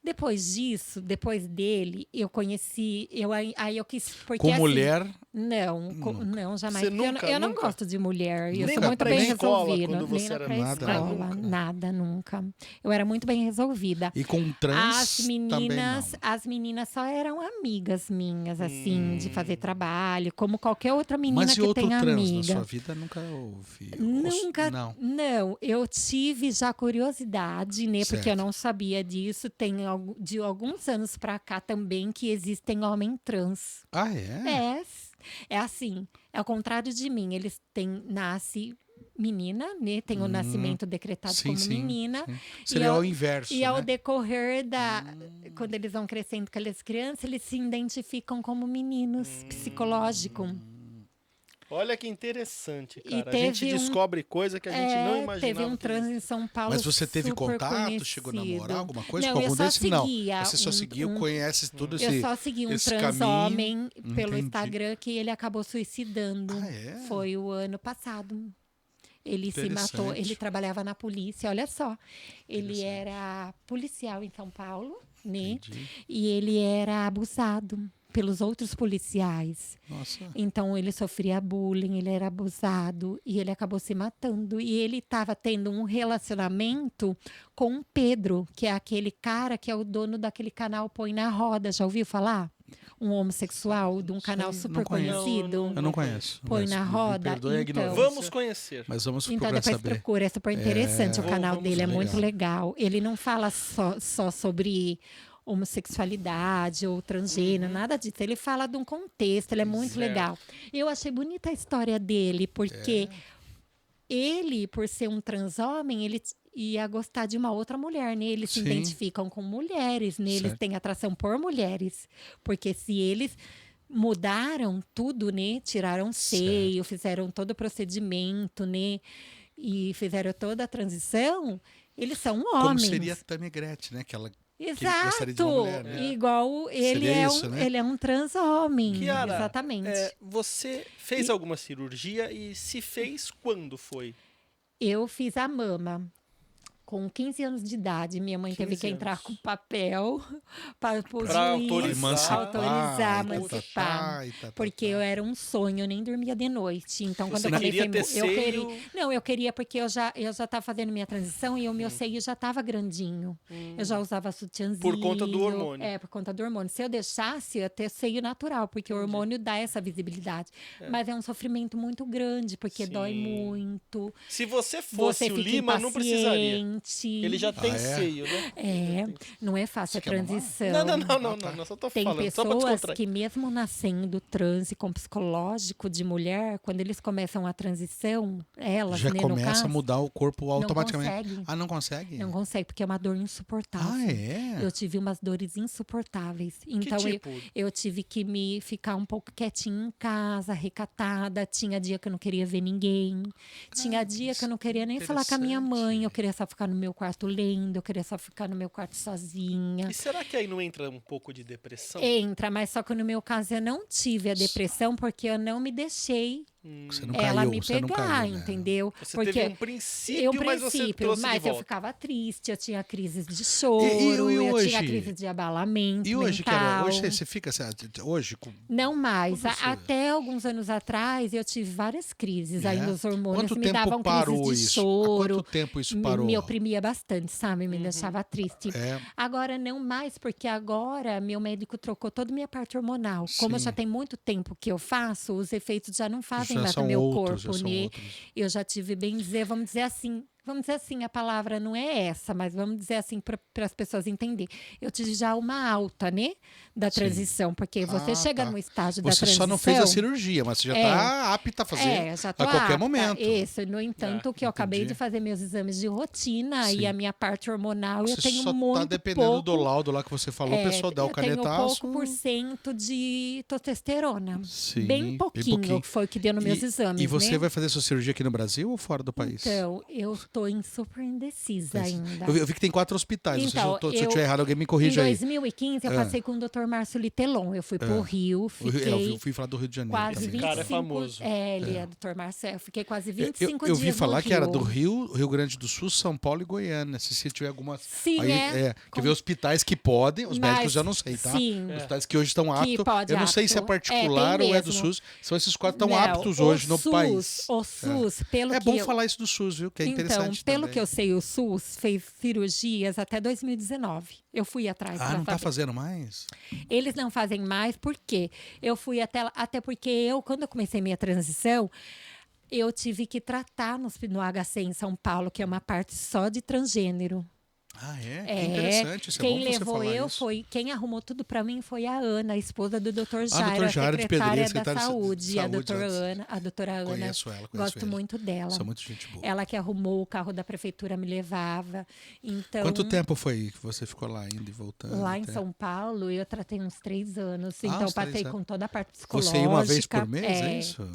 Depois disso, depois dele, eu conheci. Aí eu quis. Porque, Com assim, mulher? Não, não, jamais. Você porque nunca, eu não nunca? gosto de mulher. Eu Nem sou na muito bem pré-escola, resolvida. quando você Nem na era pré-escola, nada? nada, nunca. Eu era muito bem resolvida. E com trans As também meninas, não. as meninas só eram amigas minhas, assim, de fazer trabalho, como qualquer outra menina Mas e que outro tem trans amiga. na sua vida nunca houve? Nunca. Não. Não, eu tive já curiosidade, né? Porque eu Certo. não sabia disso. Tem de alguns anos pra cá também que existem homens trans. Ah, é? É assim, é ao contrário de mim. Eles nasce menina, né? Tem o nascimento decretado Sim, como sim, menina. sim. Seria ao- o inverso, E ao né? decorrer quando eles vão crescendo com as crianças, eles se identificam como meninos psicológico. Olha que interessante, E cara. A gente teve descobre coisa que a gente não imaginava. Teve um que trans em São Paulo. Mas você teve super contato? Chegou a namorar conhecido. alguma coisa Não, com eu algum só desse? Não. seguia Você só seguiu, conhece tudo Eu esse só segui um esse trans caminho. homem pelo Entendi. Instagram que ele acabou suicidando. Ah, é? Foi o ano passado. Ele se matou. Interessante. Ele trabalhava na polícia, olha só. Ele era policial em São Paulo, né? Entendi. E ele era abusado pelos outros policiais. Nossa. Então ele sofria bullying, ele era abusado e ele acabou se matando. E ele estava tendo um relacionamento com o Pedro, que é aquele cara que é o dono daquele canal Põe na Roda. Já ouviu falar? Um homossexual de um canal Sei, super não conheço. conhecido. Eu não conheço. Põe mas na me roda, perdoe a então. ignorância. Vamos conhecer. Mas vamos Então procurar depois saber. procura, é super interessante. O canal vamos dele é ver. muito legal. Ele não fala só sobre homossexualidade ou transgênero, nada disso. Ele fala de um contexto, ele é muito Certo. legal. Eu achei bonita a história dele, porque ele, por ser um transhomem, ele ia gostar de uma outra mulher, né? Eles se Sim. identificam com mulheres, né? Eles Certo. têm atração por mulheres. Porque se eles mudaram tudo, né? Tiraram seio, fizeram todo o procedimento, né? E fizeram toda a transição, eles são Como homens. seria a Tammy Gretchen, né? Que ela Exato. gostaria de uma mulher, né? Igual ele Seria é isso, né? ele é um transhomem. Kiara, Exatamente. você fez alguma cirurgia e se fez, quando foi? Eu fiz a mama. Com 15 anos de idade, minha mãe teve 15 que entrar anos. com papel para o Pra juiz autorizar. autorizar, e tá, emancipar. e tá, Porque eu era um sonho, eu nem dormia de noite. Então, quando Você eu comecei queria ter eu seio? queria, não, eu queria porque eu já estava fazendo minha transição e o meu seio já estava grandinho. Eu já usava sutiãzinho. Por conta do hormônio. É, por conta do hormônio. Se eu deixasse, eu ia ter seio natural, porque o hormônio dá essa visibilidade. Mas é um sofrimento muito grande, porque dói Sim. muito. Se você fosse Você o fica Lima, não precisaria. impaciente. Ele já tem é? seio, né? É, não é fácil Você a quer mamar? transição. Não, só tô Tem falando, só pra pessoas descontrair. que mesmo nascendo transe com psicológico de mulher, quando eles começam a transição, elas, Já né, no começa caso, a mudar o corpo automaticamente. Não consegue. Ah, não consegue? Não consegue, porque é uma dor insuportável. Ah, é? Eu tive umas dores insuportáveis. Então que tipo? eu tive que me ficar um pouco quietinha em casa, recatada. Tinha dia que eu não queria ver ninguém. Tinha dia que eu não queria nem falar com a minha mãe. Eu queria só ficar no meu quarto lendo, eu queria só ficar no meu quarto sozinha. E será que aí não entra um pouco de depressão? Entra, mas só que no meu caso eu não tive a depressão porque eu não me deixei Você não ela caiu, me você não pegar, caiu, né? entendeu? Você porque teve um princípio, mas você trouxe de mas eu volta. ficava triste, eu tinha crises de choro, E eu hoje? tinha crise de abalamento E hoje, mental. cara, hoje você fica assim, hoje com Não mais. Como isso? Até alguns anos atrás eu tive várias crises. É? Ainda os hormônios Quanto me tempo davam parou crises de isso? Há choro. quanto tempo isso parou? Me oprimia bastante, sabe? Me deixava triste. É. Agora não mais, porque agora meu médico trocou toda a minha parte hormonal. Como Sim. já tem muito tempo que eu faço, os efeitos já não fazem Já mais são no meu outros, já corpo, são né? outros. Eu já tive, bem dizer, vamos dizer assim, a palavra não é essa, mas vamos dizer assim para as pessoas entenderem. Eu tive já uma alta, né, da Sim. transição, porque você Ah, chega tá. no estágio da Você transição. só não fez a cirurgia, mas você já está apta a fazer já a tô qualquer apta. momento. Isso, no entanto, que eu acabei entendi. de fazer meus exames de rotina Sim. e a minha parte hormonal, eu Você tenho só muito tá dependendo pouco. do laudo lá que você falou, o pessoal dá o Eu tenho canetaço. pouco por cento de testosterona. Sim, bem pouquinho, que foi o que deu nos meus exames, E você né? vai fazer sua cirurgia aqui no Brasil ou fora do país? Então, eu estou super indecisa ainda. Eu vi que tem 4 hospitais. Então, se eu eu- estiver errado, alguém me Em corrige aí. 2015, eu passei com o Dr. Márcio Litelon. Eu fui pro Rio, fiquei Eu fui falar do Rio de Janeiro quase também. 25... cara é famoso. Ele é Dr. Márcio. Eu fiquei quase 25 Eu dias vi falar no que era Rio. do Rio Grande do Sul, São Paulo e Goiânia. Se tiver alguma. Sim, aí, é. Quer ver hospitais que podem, os Mas, médicos já não sei, tá? sim. Hospitais que hoje estão Que aptos. pode Eu não sei se é apto. particular tem ou é do mesmo. SUS. São esses 4 estão Não, aptos o hoje no SUS, país. O SUS, pelo É que bom eu... falar isso do SUS, viu? Que é Então, interessante pelo também. que eu sei, o SUS fez cirurgias até 2019. Eu fui atrás Ah, pra não tá saber. fazendo mais? Eles não fazem mais, por quê? Eu fui até porque quando eu comecei minha transição, eu tive que tratar no HC em São Paulo, que é uma parte só de transgênero. Ah, é? Que interessante. Isso é bom Quem você levou falar eu isso. quem arrumou tudo para mim foi a Ana, a esposa do Dr. Ah, Jairo, Dr. Jairo a de Pedreira, secretária da secretária de saúde, a saúde, doutora antes. Ana, a doutora Ana. Conheço ela, conheço Gosto ele. muito dela. São muito gente boa. Ela que arrumou o carro da prefeitura me levava. Então, Quanto tempo foi que você ficou lá indo e voltando? lá em até? São Paulo, eu tratei uns 3 anos. Ah, Então, uns 3 passei anos. com toda a parte psicológica. Você ia uma vez por mês, é isso?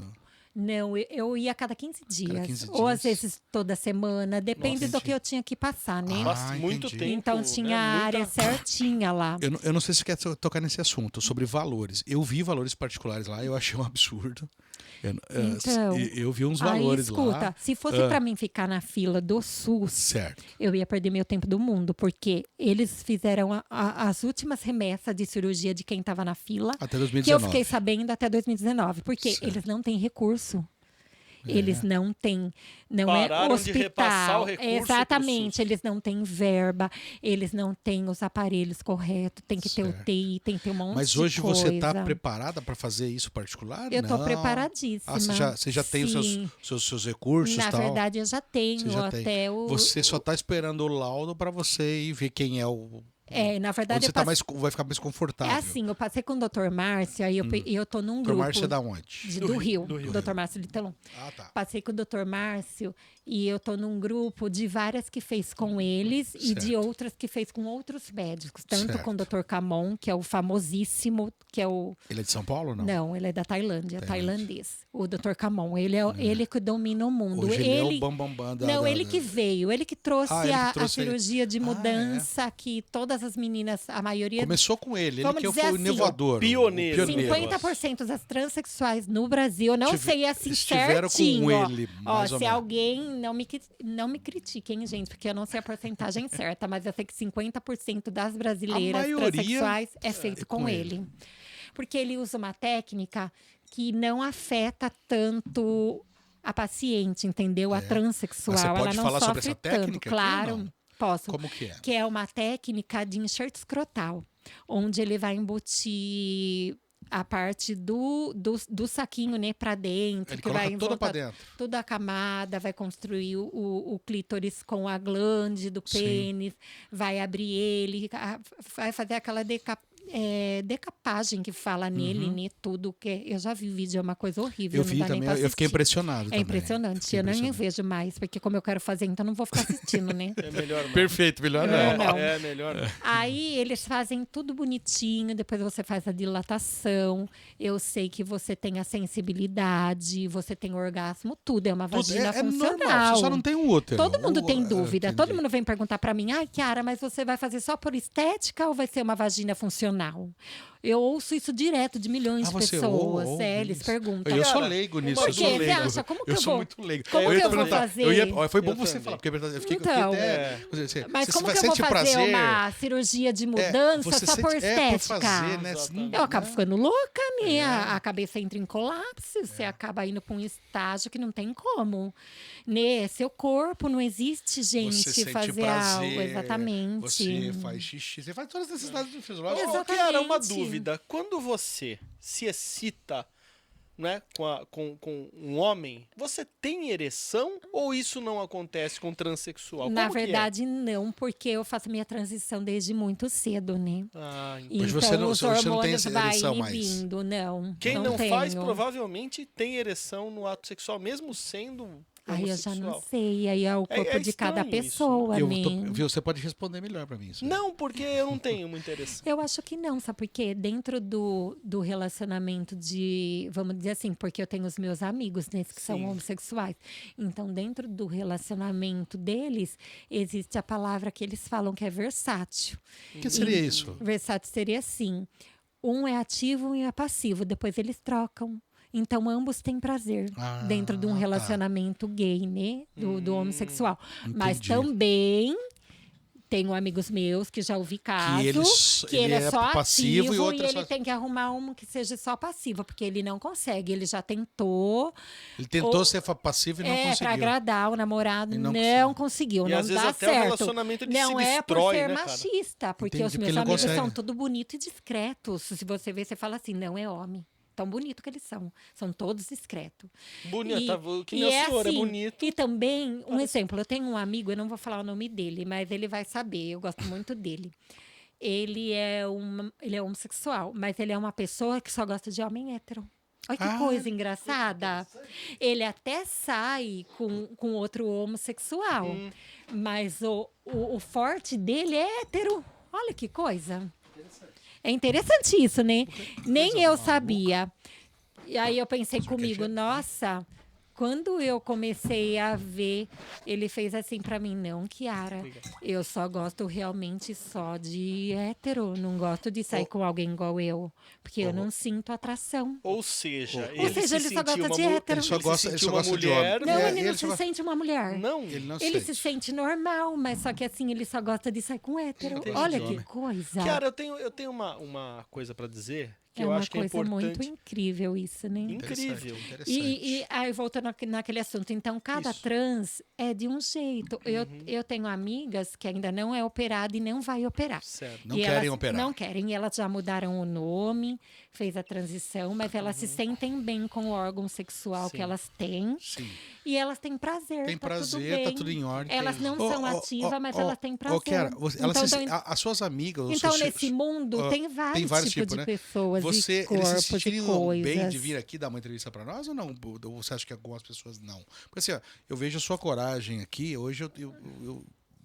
Não, eu ia a cada 15 dias. 15 Ou às dias. vezes toda semana, depende Nossa, do que eu tinha que passar, né? Nossa, Ah, muito entendi. tempo. Então tinha né? a área Muita- certinha lá. Eu não sei se você quer tocar nesse assunto, sobre valores. Eu vi valores particulares lá, eu achei um absurdo. Então, eu vi uns Aí, valores escuta, lá. se fosse pra mim ficar na fila do SUS, Certo. eu ia perder meu tempo do mundo, porque eles fizeram as últimas remessas de cirurgia de quem estava na fila, Até que eu 2019. fiquei sabendo até 2019, porque Certo. eles não têm recurso. Eles não têm, não é Pararam de repassar o hospital. recurso pro Exatamente, SUS. eles não têm verba, eles não têm os aparelhos corretos, tem que ter Certo. UTI, tem que ter um monte Mas de hoje coisa. você está preparada para fazer isso particular? Eu tô Não. preparadíssima. Você já tem os Sim. seus recursos e Na tal? verdade, eu já tenho Você já tem. até o. Você só está esperando o laudo para você ir ver quem é o... Na verdade, Onde você eu tá passei. vai ficar mais confortável. É assim, eu passei com o Dr. Márcio, aí eu tô num Dr. grupo Márcio é da onde? do Rio, do Rio. Dr. Márcio Litelon. Ah, tá. Passei com o Dr. Márcio e eu tô num grupo de várias que fez com eles e de Certo. outras que fez com outros médicos. Tanto Certo. com o Dr. Camon, que é o famosíssimo, que é o... Ele é de São Paulo ou não? Não, ele é da Tailândia, Tailândia. tailandês. O Dr. Camon, ele que domina o mundo. Hoje ele é o bambambam da... Não, ele que veio, ele que trouxe, Ah, ele que a trouxe aí. cirurgia de Ah, é. mudança, que todas as meninas, a maioria... Começou com ele Vamos que dizer foi o assim, inovador. o pioneiro. O pioneiro. 50% das transexuais no Brasil, eu não sei assim estiveram certinho. com ó. ele, Ó, mais ou se menos. alguém não me critiquem, gente, porque eu não sei a porcentagem certa, mas eu sei que 50% das brasileiras A maioria transexuais é feito com com ele. Porque ele usa uma técnica que não afeta tanto a paciente, entendeu? A transexual, Mas você ela pode não falar sobre sofre essa tanto. técnica aqui ou Claro, não? posso. Como que é? Que é uma técnica de enxerto escrotal, onde ele vai embutir a parte do saquinho, né, para dentro, Ele que vai coloca em toda volta, pra dentro. toda a camada, vai construir o clítoris com a glande do Sim. pênis, vai abrir ele, vai fazer aquela decapagem que fala nele, né, tudo que eu já vi vídeo, é uma coisa horrível. Eu não vi dá nem também, pra eu fiquei assistir. impressionado É também. impressionante, Fiquei eu nem impressionado. vejo mais, porque como eu quero fazer, então não vou ficar assistindo, né? É melhor não. Perfeito, melhor não. Não. É melhor não. Aí eles fazem tudo bonitinho, depois você faz a dilatação. Eu sei que você tem a sensibilidade, você tem orgasmo, tudo. É uma Tudo vagina é funcional. normal, você só não tem o útero. Todo mundo tem dúvida. Entendi. Todo mundo vem perguntar pra mim: ai, Kiara, mas você vai fazer só por estética ou vai ser uma vagina funcional? Eu ouço isso direto de milhões de você pessoas. ouve eles isso? perguntam. Eu sou Cara, leigo nisso. por Eu quê? sou Você leigo. acha? Como que eu eu sou vou- muito leigo. como eu que ia eu vou perguntar, fazer? foi bom Eu você também. falar, porque eu fiquei Então, até... Mas como que eu vou fazer uma cirurgia de mudança só por estética? fazer, né? Exatamente. Eu acabo ficando louca, né? A cabeça entra em colapso, você acaba indo para um estágio que não tem como. Né? Seu corpo não existe, gente, Você sente fazer prazer, algo. Exatamente. Você faz xixi, você faz todas as necessidades fisiológicas. Ô, Exatamente. Kiara, uma dúvida. Quando você se excita, né, com um homem, você tem ereção ou isso não acontece com transexual? Na Como que é? verdade, não, porque eu faço minha transição desde muito cedo, né? Ah, entendi. Mas Então, você não- os você não tem hormônios vai ereção mais? inibindo, não. Quem não tenho. faz provavelmente tem ereção no ato sexual, mesmo sendo Aí eu já não homossexual. sei, aí é o corpo é de cada estranho isso, pessoa, né? Viu, você pode responder melhor pra mim. Isso. Não, porque eu não tenho muita ereção. Eu acho que não, sabe por quê? Dentro do relacionamento de, vamos dizer assim, porque eu tenho os meus amigos, né, que são Sim. homossexuais. Então, dentro do relacionamento deles, existe a palavra que eles falam que é versátil. O que seria isso? Versátil seria assim: um é ativo e um é passivo, depois eles trocam. Então, ambos têm prazer Ah, dentro de um tá. relacionamento gay, né? Do homossexual. Mas entendi. também tenho amigos meus que já ouvi casos que ele é só passivo ativo e outro é ele só... tem que arrumar um que seja só passivo, porque ele não consegue. Ele já tentou. Ele tentou ser passivo e não Para conseguiu. agradar o namorado, E não não conseguiu. E não às vezes dá até o certo. relacionamento de Não se é por destrói, ser né, cara? machista, porque Entendi, os porque meus ele não amigos consegue. são tudo bonito e discretos. Se você vê, você fala assim, não é homem. Tão bonito que eles são. São todos discretos. Bonita, que nem o senhor, é bonito. E também, um exemplo, eu tenho um amigo, eu não vou falar o nome dele, mas ele vai saber, eu gosto muito dele. Ele é homossexual, mas ele é uma pessoa que só gosta de homem hétero. Olha que coisa engraçada. Ele até sai com outro homossexual, mas o forte dele é hétero. Olha que coisa. É interessante isso, né? Nem eu sabia. E aí eu pensei Só que é comigo, diferente. nossa, quando eu comecei a ver, ele fez assim pra mim, não, Kiara, eu só gosto realmente só de hétero, não gosto de sair com alguém igual eu, porque eu não sinto atração. Ou seja, Ou ele seja, se ele só gosta sentiu uma de mu- hétero. Ele só ele se gosta, ele sentiu só uma gosta de homem. mulher. Não, É, ele não só se gosta- sente uma mulher. Não. Ele não Ele sente. se sente normal, mas só que assim, ele só gosta de sair com hétero. Entendi. Olha Homem. que coisa. Cara, eu tenho uma coisa pra dizer que é eu uma acho que é coisa muito importante. incrível isso, né? Incrível. Interessante. E aí, voltando naquele assunto, então, cada Isso. trans é de um jeito. Eu tenho amigas que ainda não é operada e não vai operar. Certo. Não E querem elas operar. Não querem. E elas já mudaram o nome, fez a transição, mas elas se sentem bem com o órgão sexual Sim. que elas têm. Sim. E elas têm prazer. Tem tá prazer, tudo bem. tá tudo em ordem. Elas não Ô, são ô, ativas, ô, mas ô, elas têm prazer. Ô, Kiara, elas Então, se- então, as suas amigas... os então, seus- nesse mundo, ó, tem vários tipos de né? pessoas Você, e corpos eles se e sentiriam bem coisas. de vir aqui dar uma entrevista pra nós ou não? Ou você acha que algumas pessoas não? Porque assim, ó, eu vejo a sua coragem aqui. Hoje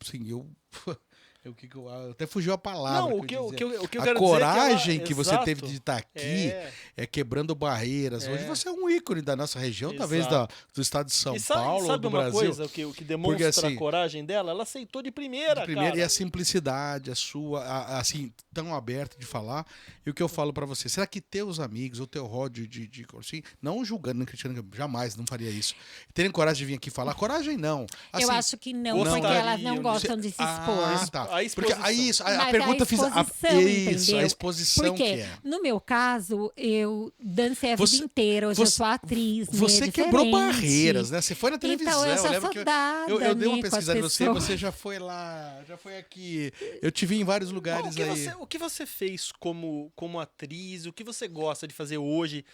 assim, eu até fugiu a palavra. Não, que eu ia dizer. o que eu a quero coragem dizer é que você exato. teve de estar aqui quebrando barreiras. Hoje você é um ícone da nossa região, talvez do estado de São E sabe, Paulo ou sabe do uma Brasil. coisa o que demonstra assim, a coragem dela? Ela aceitou de primeira, De primeira, cara. e a simplicidade, a sua, assim, tão aberta de falar. E o que eu falo pra você, será que teus amigos, o teu ródio de assim, não julgando, não criticando, jamais, não faria isso. Terem coragem de vir aqui falar, coragem não. Assim, Eu acho que não, gostariam, porque elas não né? gostam de se expor. Ah, tá. A Porque exposição. aí, a Mas pergunta fiz. exposição, Isso, entendeu? a exposição Porque, que é. no meu caso, eu dancei a Você- vida inteira. Hoje eu você- sou atriz, né? Você É quebrou diferente. barreiras, né? Você foi na televisão. Então, eu já lembro sou que dada, eu dei uma né, com as pesquisada em você, pessoas. você já foi lá, já foi aqui. Eu te vi em vários lugares aí. O que você fez como atriz? O que você gosta de fazer hoje?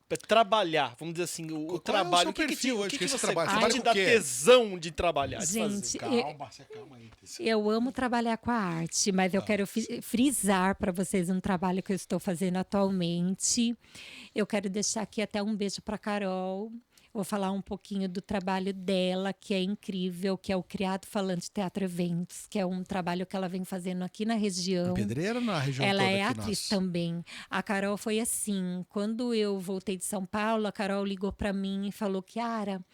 Pra trabalhar, vamos dizer assim, o Qual é o trabalho. seu O que que perfil te, hoje o que que que você você trabalha? o que Trabalha te com dá o quê? tesão de trabalhar? de Gente, fazer? Calma aí. Eu amo trabalhar com a arte, mas eu quero frisar para vocês um trabalho que eu estou fazendo atualmente. Eu quero deixar aqui até um beijo para Carol. Vou falar um pouquinho do trabalho dela, que é incrível, que é o Criado Falante Teatro Eventos, que é um trabalho que ela vem fazendo aqui na região. Em Pedreira ou na região Ela toda é aqui, atriz nossa? também. A Carol foi assim. Quando eu voltei de São Paulo, a Carol ligou para mim e falou: Kiara,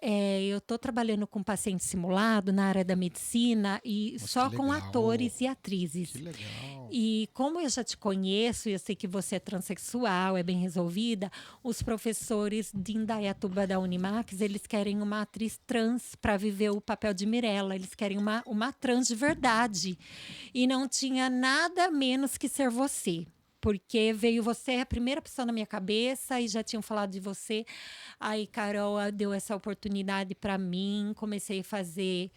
eu estou trabalhando com paciente simulado na área da medicina e Nossa, só que com legal. atores e atrizes. Que legal. E como eu já te conheço e eu sei que você é transexual, é bem resolvida, os professores de Indaiatuba da Unimax, eles querem uma atriz trans para viver o papel de Mirella. Eles querem uma trans de verdade. E não tinha nada menos que ser você. Porque veio você, a primeira pessoa na minha cabeça, e já tinham falado de você. Aí Carol deu essa oportunidade para mim, comecei a fazer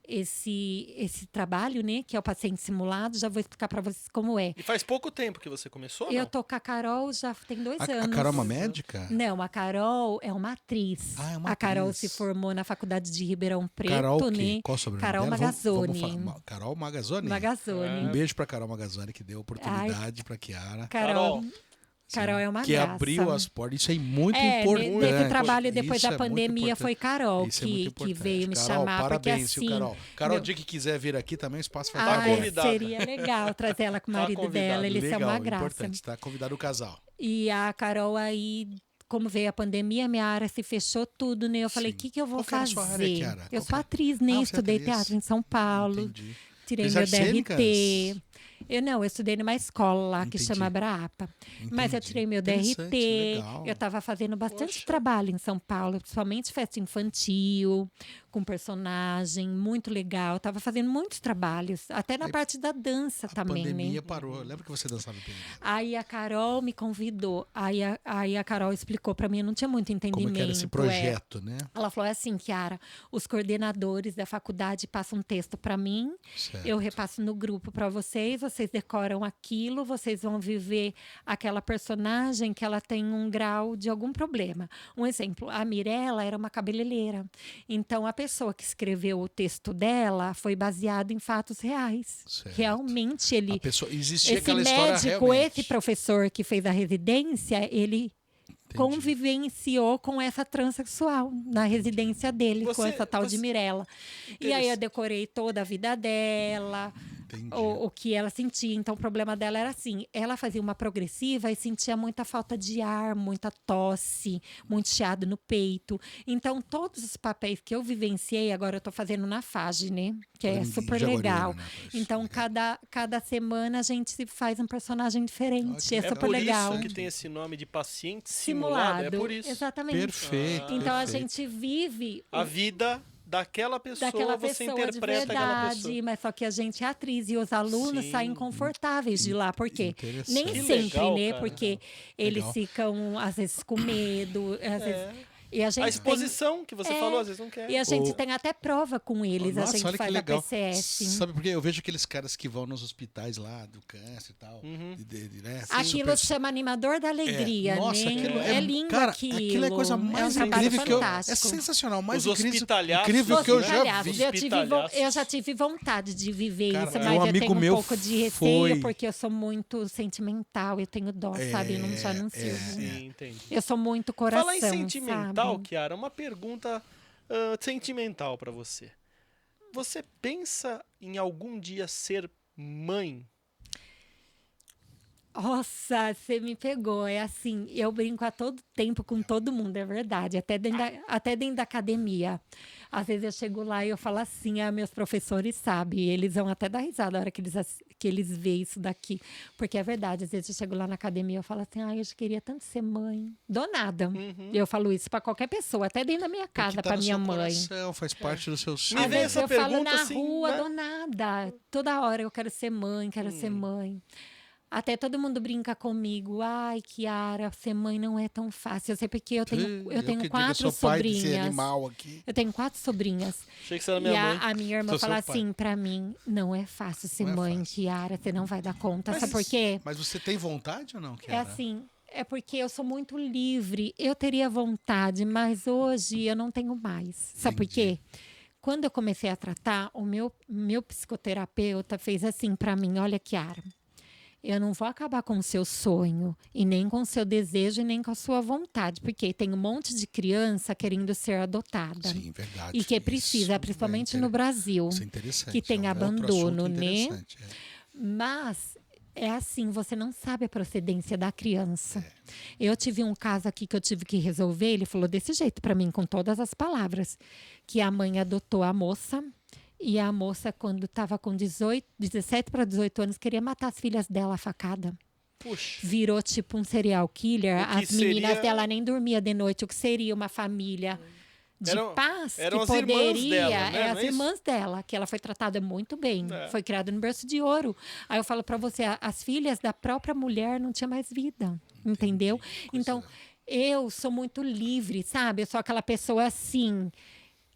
esse trabalho, né, que é o paciente simulado. Já vou explicar para vocês como é. E faz pouco tempo que você começou, Eu não? tô com a Carol já tem 2 A anos. Carol é uma médica? Não, a Carol é uma atriz. Ah, é uma a Carol atriz. se formou na faculdade de Ribeirão Preto, Carol o quê? né? Qual o sobrenome Carol dela? Magazzoni. Carol Magazzoni? Magazzoni. Um beijo pra Carol Magazzoni, que deu oportunidade pra Kiara. Carol Sim, é uma que graça. abriu as portas. Isso é muito É, importante. nesse trabalho depois Isso da é muito pandemia importante. foi Carol Isso é muito que importante. veio me Carol, chamar, parabéns, porque viu, assim... Carol? Carol, meu- o dia que quiser vir aqui também, o espaço vai Tá estar aberto. convidada. seria legal trazer ela com o Tá marido convidada. dela, eles Legal, são uma graça. importante. Tá convidado o casal. E a Carol aí, como veio a pandemia, minha área se fechou tudo, né? Eu falei, o Sim. que eu vou Qual que era a fazer? sua área, Kiara? Eu Qual sou que era? atriz, né? Ah, você é Estudei atriz. teatro em São Paulo. Entendi. Tirei Fez meu artes cênicas? DRT. Eu estudei numa escola lá que Entendi. chama Brapa. Mas eu Entendi. tirei meu Interessante, DRT. legal. Eu estava fazendo bastante Poxa. trabalho em São Paulo, principalmente festa infantil, com personagem, muito legal. Estava fazendo muitos trabalhos, até na Aí, parte da dança A também, pandemia né? parou. Lembra que você dançava em pandemia? Aí a Carol me convidou. Aí a Carol explicou para mim, eu não tinha muito entendimento. Como é que era esse projeto, né? Ela falou assim, Kiara, os coordenadores da faculdade passam um texto para mim, Certo. eu repasso no grupo para vocês decoram aquilo, vocês vão viver aquela personagem que ela tem um grau de algum problema. Um exemplo, a Mirella era uma cabeleireira. Então, a pessoa que escreveu o texto dela foi baseado em fatos reais. Certo. Realmente, ele... A pessoa, existia Esse aquela história médico, realmente. esse professor que fez a residência, ele Entendi. convivenciou com essa transexual na residência dele, com Você- essa tal de você- Mirella. E aí eu decorei toda a vida dela, Entendi. o que ela sentia. Então, o problema dela era assim: ela fazia uma progressiva e sentia muita falta de ar, muita tosse, muito chiado no peito. Então, todos os papéis que eu vivenciei, agora eu tô fazendo na FAGE, né? Que é super legal. Então, cada semana a gente faz um personagem diferente. É É super por legal. isso que tem esse nome de paciente simulado. É por isso. Exatamente. Perfeito. Então, a perfeito. gente vive A vida daquela pessoa, você interpreta de aquela verdade, pessoa. mas só que a gente é atriz e os alunos Sim. saem confortáveis de lá, porque Interessante. nem Que sempre, legal, né? cara. Porque eles Legal. ficam às vezes com medo, às vezes e a gente A exposição que você falou, às vezes não quer. e a gente O- tem até prova com eles, Nossa, a gente olha que faz a legal. PCS. Sabe por quê? Eu vejo aqueles caras que vão nos hospitais lá do câncer e tal. Né? Aquilo Super- se chama animador da alegria, Nossa, né? aquilo É lindo cara, aquilo. é a coisa mais é um trabalho incrível que eu. É fantástico. sensacional, mais Os incrível, hospitalhaços, incrível que eu já Hospitalhaços. vi. Eu já tive vontade de viver Cara, isso, um mas eu amigo tenho um meu pouco de receio, foi- porque eu sou muito sentimental, eu tenho dó, sabe? Eu não, já não sirvo. Sim, entendi. Eu sou muito coração, Falar em sentimental, sabe? Kiara, uma pergunta sentimental pra você. Você pensa em algum dia ser mãe? Nossa, você me pegou. É assim, eu brinco a todo tempo com todo mundo, é verdade. Até dentro da academia. Às vezes eu chego lá e eu falo assim, meus professores sabem. Eles vão até dar risada na hora que eles veem isso daqui. Porque é verdade, às vezes eu chego lá na academia e eu falo assim, eu queria tanto ser mãe. Do nada. Eu falo isso pra qualquer pessoa, até dentro da minha casa, Porque tá pra no minha seu mãe. coração, faz parte do seu Me sonho. Às vem vezes essa eu falo pergunta na assim, rua, né? do nada. Toda hora eu quero ser mãe, quero ser mãe. Até todo mundo brinca comigo. Ai, Kiara, ser mãe não é tão fácil. Eu sei porque eu tenho que digo, eu 4 sou pai desse sobrinhas. animal aqui. Eu tenho 4 sobrinhas. Achei que você era E minha mãe. a minha irmã Sou seu fala pai. assim pra mim: não é fácil ser Não é mãe, fácil. Kiara, você não vai dar conta. Mas- Sabe por quê? Mas você tem vontade ou não, É Kiara? assim, é porque eu sou muito livre. Eu teria vontade, mas hoje eu não tenho mais. Sabe por quê? Quando eu comecei a tratar, o meu psicoterapeuta fez assim pra mim: olha, Kiara, eu não vou acabar com o seu sonho, e nem com o seu desejo, e nem com a sua vontade, porque tem um monte de criança querendo ser adotada. Sim, verdade. E que Isso precisa, é principalmente no Brasil. Isso é interessante. que tem é outro abandono, assunto né? interessante, Mas é assim, você não sabe a procedência da criança. Eu tive um caso aqui que eu tive que resolver, ele falou desse jeito pra mim, com todas as palavras, que a mãe adotou a moça, e a moça, quando estava com 17 para 18 anos, queria matar as filhas dela a facada. Puxa. Virou tipo um serial killer. O que As meninas seria- dela nem dormia de noite, o que seria uma família de paz eram que as irmãs poderia. dela, né? É Não as é isso? irmãs dela, que ela foi tratada muito bem. É. Foi criada no berço de ouro. Aí eu falo pra você, as filhas da própria mulher não tinham mais vida, entendeu? Então, eu sou muito livre, sabe? Eu sou aquela pessoa assim,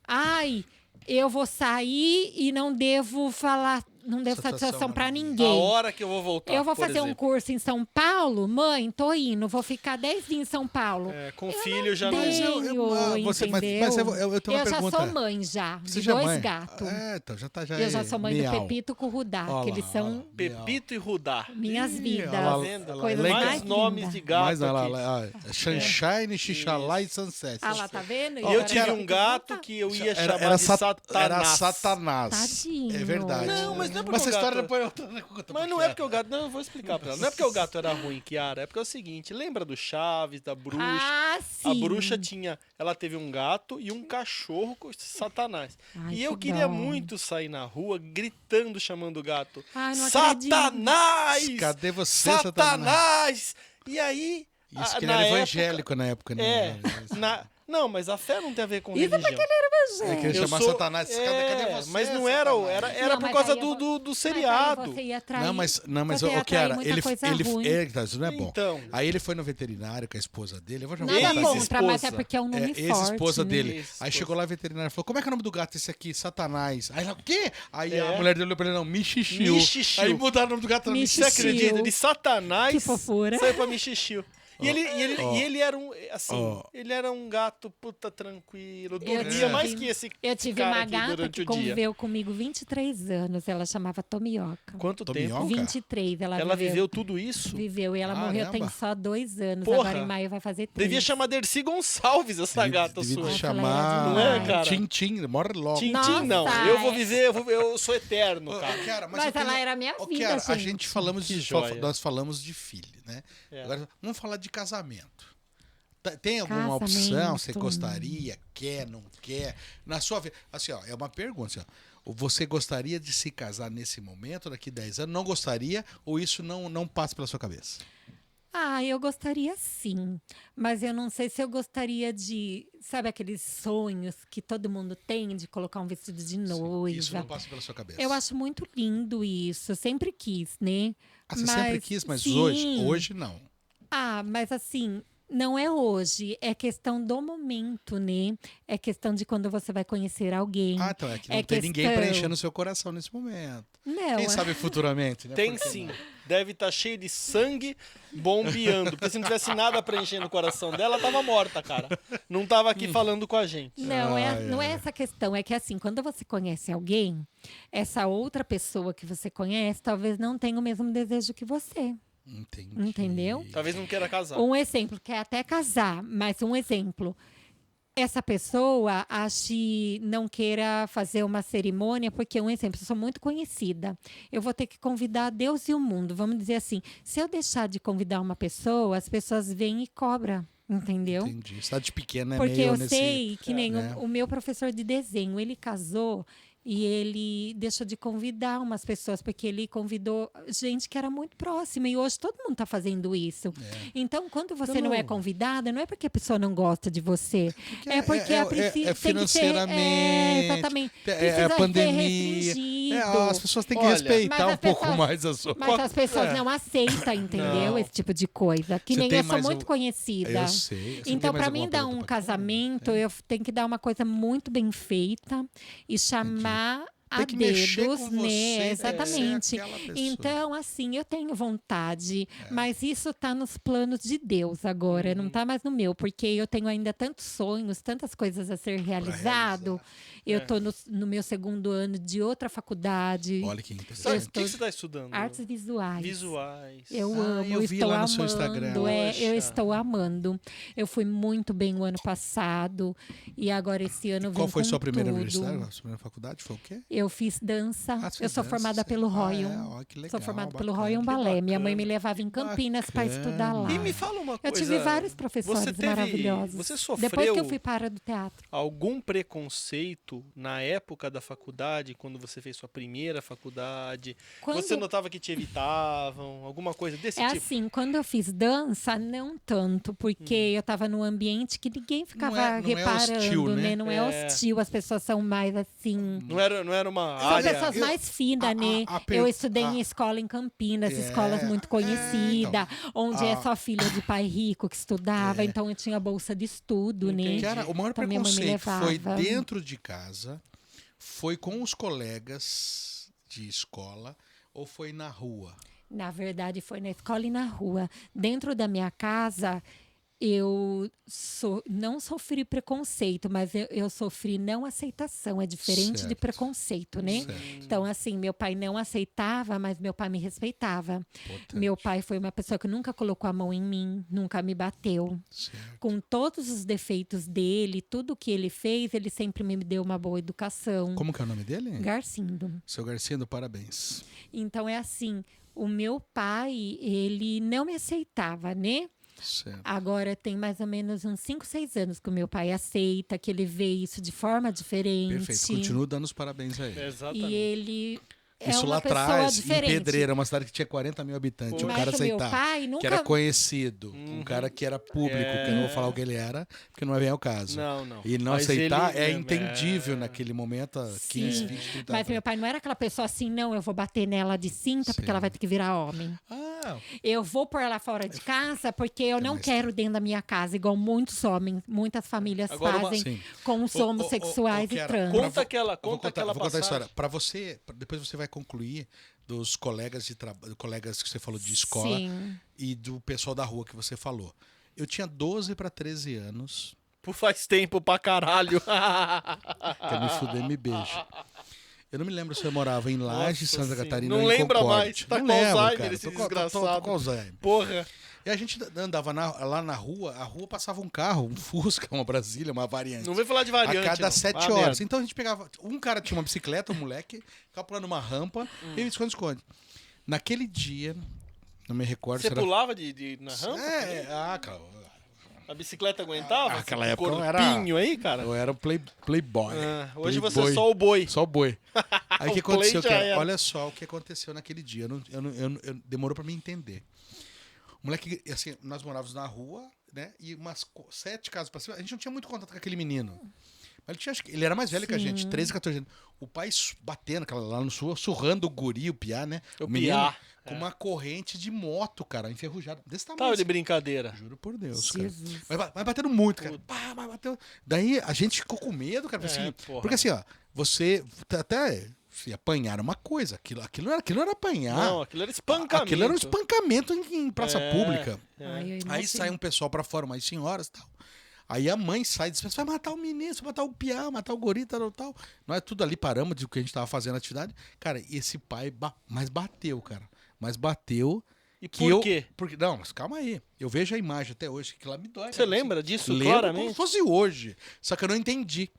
ai, eu vou sair e não devo falar, não devo satisfação pra A ninguém. hora que eu vou voltar. Eu vou por fazer um exemplo. curso em São Paulo, mãe, tô indo, vou ficar 10 dias em São Paulo. É, com filho já Mas não. eu tenho uma já pergunta. sou mãe já, Você de já é 2 mãe? gatos. Então já tá já Eu já sou mãe miau. do Pepito com o Rudá, Ó que lá, eles ó são lá. Pepito e Rudá. minhas Ih, vidas. olha lá, Vendo? Coisa legal. Mais mais nomes linda. de gato Mas olha aqui. lá, ó, Sunshine, Xixalá e Sunset. Ah lá, tá vendo? E eu Agora tive já um tem gato voltar. que eu ia Era, chamar era, de sat- Satanás. era Satanás. Tadinho. É verdade. Não, mas não é porque Mas essa o história gato... depois eu conto Mas não é porque o gato... Não, eu vou explicar pra ela. Não é porque o gato era ruim, Kiara. É porque é o seguinte, lembra do Chaves, da bruxa? Ah, sim. A bruxa tinha... Ela teve um gato e um cachorro com Satanás. Ai, e eu que queria dó. muito sair na rua gritando, chamando o gato. Ai, não Satanás! Cadê você, Satanás! E aí... Isso que ele na era época- evangélico na época, né? É. Não, mas a fé não tem a ver com Isso religião. porque ele era É que ele Eu chamar sou- Satanás. Cadê você? Mas não era, Satanás? era Não, por mas causa aí eu vou- do Mas seriado. aí você ia atrair, Não, mas você ia o atrair Kiara, muita coisa ruim. isso não é bom. Então. Aí ele foi no veterinário com a esposa dele. Eu vou chamar Nada Ex-esposa. contra, mas é porque é um nome forte. ex-esposa né? dele. Ex-esposa. Aí chegou lá a veterinária e falou: como é que é o nome do gato esse aqui? Satanás. Aí ela, o quê? Aí É. a mulher dele olhou pra ele: não, Mixixiu. Mixixiu. Aí mudaram o nome do gato pra Mixixiu. Você acredita? De Satanás. Que fofura. Saiu pra Mixixiu. E ele era um, assim, Ó. ele era um gato puta tranquilo, Eu dormia mais tive- que esse Eu tive cara uma aqui gata durante que o dia. conviveu comigo 23 anos. Ela chamava Tomioka. Quanto Tomioka? tempo? 23 Ela viveu tudo isso? Viveu. E ela morreu tem Caramba. só 2 anos. Porra. Agora em maio vai fazer 3. Devia chamar Dercy Gonçalves, essa gata Devia sua. Nossa, chamar ela era demais. Não é, cara? Tintim, morre logo. Tintim, Nossa, não. Eu vou viver, eu sou eterno, Ô, cara. Chiara, Mas eu tenho- ela era minha Ô, vida, Chiara, a gente. gente falamos Que de, joia. nós falamos de filho, né? É. Agora vamos falar de casamento. Tem alguma opção? Você gostaria? Quer? Não quer? Na sua vida, assim, ó, é uma pergunta. Assim, ó, você gostaria de se casar nesse momento, daqui 10 anos? Não gostaria? Ou isso não passa pela sua cabeça? Ah, eu gostaria sim. Mas eu não sei se eu gostaria de. Sabe aqueles sonhos que todo mundo tem de colocar um vestido de Sim, noiva? isso não passa pela sua cabeça. Eu acho muito lindo isso. Eu sempre quis, né? Ah, você sempre quis, mas sim. hoje não. Ah, mas assim, não é hoje. É questão do momento, né? É questão de quando você vai conhecer alguém. Ah, então é que não É tem ninguém questão- preenchendo o seu coração nesse momento. Não, Quem sabe futuramente, né? Tem Por que sim. não? Deve estar cheio de sangue bombeando. Porque se não tivesse nada preenchendo o coração dela, tava morta, cara. Não tava aqui falando com a gente. Não, Ai, não é ai. essa questão. É que assim, quando você conhece alguém, essa outra pessoa que você conhece talvez não tenha o mesmo desejo que você. Entendi. Entendeu? Talvez não queira casar. Um exemplo, quer até casar, mas um exemplo. Essa pessoa ache não queira fazer uma cerimônia, porque um exemplo, eu sou muito conhecida. Eu vou ter que convidar Deus e o mundo. Vamos dizer assim, se eu deixar de convidar uma pessoa, as pessoas vêm e cobram, entendeu? Entendi. Cidade pequena é Porque meio eu nesse... sei que nem né? o meu professor de desenho, ele casou e ele deixou de convidar umas pessoas, porque ele convidou gente que era muito próxima. E hoje todo mundo está fazendo isso. Então, quando você não é convidada, não é porque a pessoa não gosta de você. É porque a princípio tem que ser... financeiramente, exatamente. é Precisa ser pandemia. restringido. As pessoas têm que Olha, respeitar mas um as pouco pessoas- mais a sua... Mas as pessoas não aceitam, entendeu? Não. Esse tipo de coisa. Que Você nem tem eu sou mais muito um- conhecida. Eu sei. Você Então, tem mais para mim alguma dar pergunta um pra- casamento, eu tenho que dar uma coisa muito bem feita e chamar Tem a que mexer dedos, com você, né? tem que ser Exatamente. aquela pessoa. Então, assim, eu tenho vontade, mas isso tá nos planos de Deus agora, não tá mais no meu, porque eu tenho ainda tantos sonhos, tantas coisas a ser realizado. Eu É. tô no meu 2º ano de outra faculdade, Olha que Sabe, interessante. o que estou- você está estudando? artes visuais. Visuais. Eu Ah, amo, eu vi estou lá no seu amando. Instagram. Eu Poxa. estou amando. Eu fui muito bem o ano passado e agora esse ano eu Qual vim foi com sua primeira tudo. universidade? A sua primeira faculdade foi o quê? Eu fiz dança. Ah, você Eu sou dança, formada você- pelo Ah, Royal. é? Ó, que legal, Sou formada pelo bacana. Royal que Balé. Minha mãe bacana. me levava em Campinas para estudar lá. bacana. E me fala uma Eu coisa. tive vários professores você teve- maravilhosos. Você sofreu Depois que eu fui para do teatro. algum preconceito na época da faculdade, quando você fez sua primeira faculdade? Quando- Você notava que te evitavam? Alguma coisa desse É tipo? assim, quando eu fiz dança, não tanto, porque eu estava num ambiente que ninguém ficava Não é reparando, hostil, né? Não é É. hostil, as pessoas são mais assim. Não era uma São área. pessoas eu- mais finas, né? a per- Eu estudei a- em escola em Campinas, É, escolas muito conhecidas, onde é só filha de pai rico que estudava, então eu tinha bolsa de estudo, né? Entendi. Cara, o maior Então, minha mãe me preconceito foi levava. dentro de casa, foi com os colegas de escola ou foi na rua? Na verdade, foi na escola e na rua. Dentro da minha casa, eu não sofri preconceito, mas eu sofri não aceitação. É diferente de Certo. preconceito, né? Certo. Então, assim, meu pai não aceitava, mas meu pai me respeitava. Importante. Meu pai foi uma pessoa que nunca colocou a mão em mim, nunca me bateu. Certo. Com todos os defeitos dele, tudo que ele fez, ele sempre me deu uma boa educação. Como que é o nome dele? Garcindo. Seu Garcindo, parabéns. Então é assim, o meu pai, ele não me aceitava, né? Certo. Agora tem mais ou menos uns 5, 6 anos que o meu pai aceita, que ele vê isso de forma diferente. Perfeito. Continuo dando os parabéns a ele. Exatamente. E ele é Isso uma lá pessoa atrás, em diferente. Pedreira, uma cidade que tinha 40 mil habitantes, o Mas cara o meu aceitar. pai Que nunca... era conhecido, Uhum. um cara que era público, que eu não vou falar o que ele era, porque não é bem o caso. Não. E não Mas aceitar ele- é entendível naquele momento, há 15, Sim. 20, 30 Mas anos. meu pai não era aquela pessoa assim, não, eu vou bater nela de cinta porque Sim. ela vai ter que virar homem. Ah, Eu vou pôr ela fora de casa porque eu não mais quero dentro da minha casa, igual muitos homens, muitas famílias Agora uma- fazem sim. com os homossexuais e Chiara, trans. Conta aquela vou contar a passagem. história. Para você, depois você vai concluir, dos colegas colegas que você falou de escola Sim. e do pessoal da rua que você falou. Eu tinha 12 para 13 anos. Por faz tempo pra caralho. Quer me fuder, me beija. Eu não me lembro se eu morava em Lages, Nossa Santa senhora. Catarina Não ou em lembra Concórdia. mais, tá não com lembro, Alzheimer cara. esse Tô desgraçado. com Alzheimer. Porra. E a gente andava lá na rua, a rua passava um carro, um Fusca, uma Brasília, uma variante. Não vem falar de variante, A cada não. 7 Ah, horas. merda. Então a gente pegava. Um cara tinha uma bicicleta, um moleque, ficava pulando uma rampa e ele esconde. Naquele dia, não me recordo Você se era. pulava na rampa? Cara. A bicicleta aguentava? Naquela Esse época eu era- corpinho aí, cara? Eu era um playboy. Ah, hoje você é Playboy. só o boi. Só o boi. Aí o que O play aconteceu, já cara? era. Olha só o que aconteceu naquele dia. Demorou pra me entender. O moleque, assim, nós morávamos na rua, né? E umas 7 casas pra cima. A gente não tinha muito contato com aquele menino. Mas ele era mais velho que a gente, 13, 14 anos. O pai batendo lá no sul, surrando o guri, o piá, né? O menino piá, com uma corrente de moto, cara, enferrujada. Desse tamanho. Tava de assim. brincadeira. Juro por Deus, cara. Jesus. Mas batendo muito, cara. Pá, mas bateu. Daí a gente ficou com medo, cara. Assim, porra. porque assim, ó, você até se apanhar era uma coisa. Aquilo não era apanhar. Não, aquilo era espancamento. Aquilo era um espancamento em praça É, pública. é. Ai, eu Aí imagino. sai um pessoal pra fora, umas senhoras e tal. Aí a mãe sai e diz: você vai matar o menino, você vai matar o piá, matar o guri, tal. Nós tudo ali paramos de o que a gente tava fazendo a atividade. Cara, e esse pai mas bateu, cara. Mas bateu. E Que por eu, quê? Porque, não, mas calma aí. Eu vejo a imagem até hoje, que lá me dói. Você cara. lembra disso Lembro como se claramente? fosse hoje. Só que eu não entendi.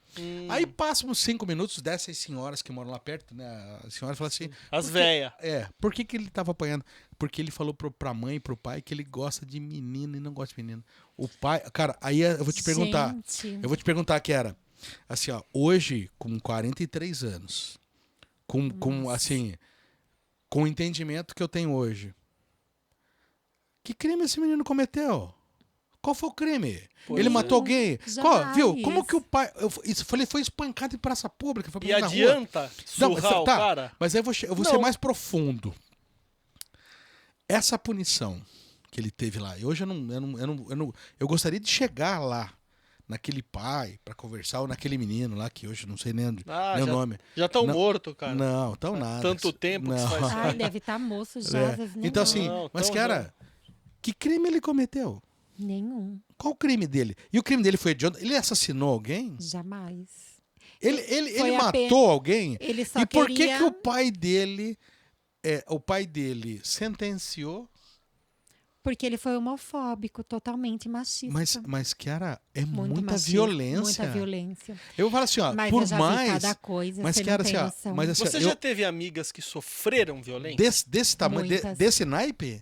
Aí Hum. passam uns 5 minutos, dessas senhoras que moram lá perto, né? A senhora fala assim. As por que- véia. Por que ele tava apanhando? Porque ele falou pra mãe e pro pai que ele gosta de menino e não gosta de menino. O pai. Cara, aí eu vou te perguntar. Gente. Eu vou te perguntar que era. Assim, ó, hoje, com 43 anos, assim, com o entendimento que eu tenho hoje. Que crime esse menino cometeu? Qual foi o crime? Pois Ele é. matou alguém? Jamais. Viu? Como que o pai. Ele foi espancado em praça pública. Foi E preso na rua. adianta Não, mas surrar o tá, cara? Mas aí eu vou ser Não. mais profundo. Essa punição que ele teve lá, e hoje eu gostaria de chegar lá, naquele pai, pra conversar, ou naquele menino lá, que hoje não sei nem Ah, o já, nome. já estão Não. morto, cara. Não, tão nada. Tanto tempo que Não. faz. Ai, deve estar moço já. É. às vezes nem Então, assim, Não, mas, tão cara, que crime ele cometeu? Nenhum. Qual o crime dele? E o crime dele foi hediondo? Ele assassinou alguém? Jamais. Ele Foi matou alguém? Ele só E por queria... que o pai dele sentenciou? Porque ele foi homofóbico, totalmente machista. Mas Kiara, é Muito muita machista, violência. Muita violência. Eu vou falar assim, ó, Mas por eu já mais... vi cada coisa, mas você Kiara, não tem assim, ó, noção. mas assim, Você eu- já teve amigas que sofreram violência? desse tamanho, Muitas. desse naipe?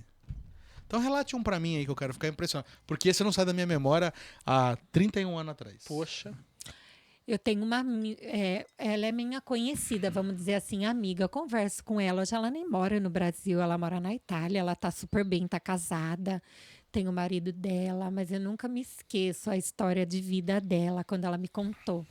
Então relate um pra mim aí que eu quero ficar impressionado. Porque esse não sai da minha memória há 31 anos atrás. Poxa. Eu tenho ela é minha conhecida, vamos dizer assim, amiga. Eu converso com ela. Hoje ela nem mora no Brasil, ela mora na Itália. Ela tá super bem, tá casada. Tem o marido dela, mas eu nunca me esqueço a história de vida dela, quando ela me contou.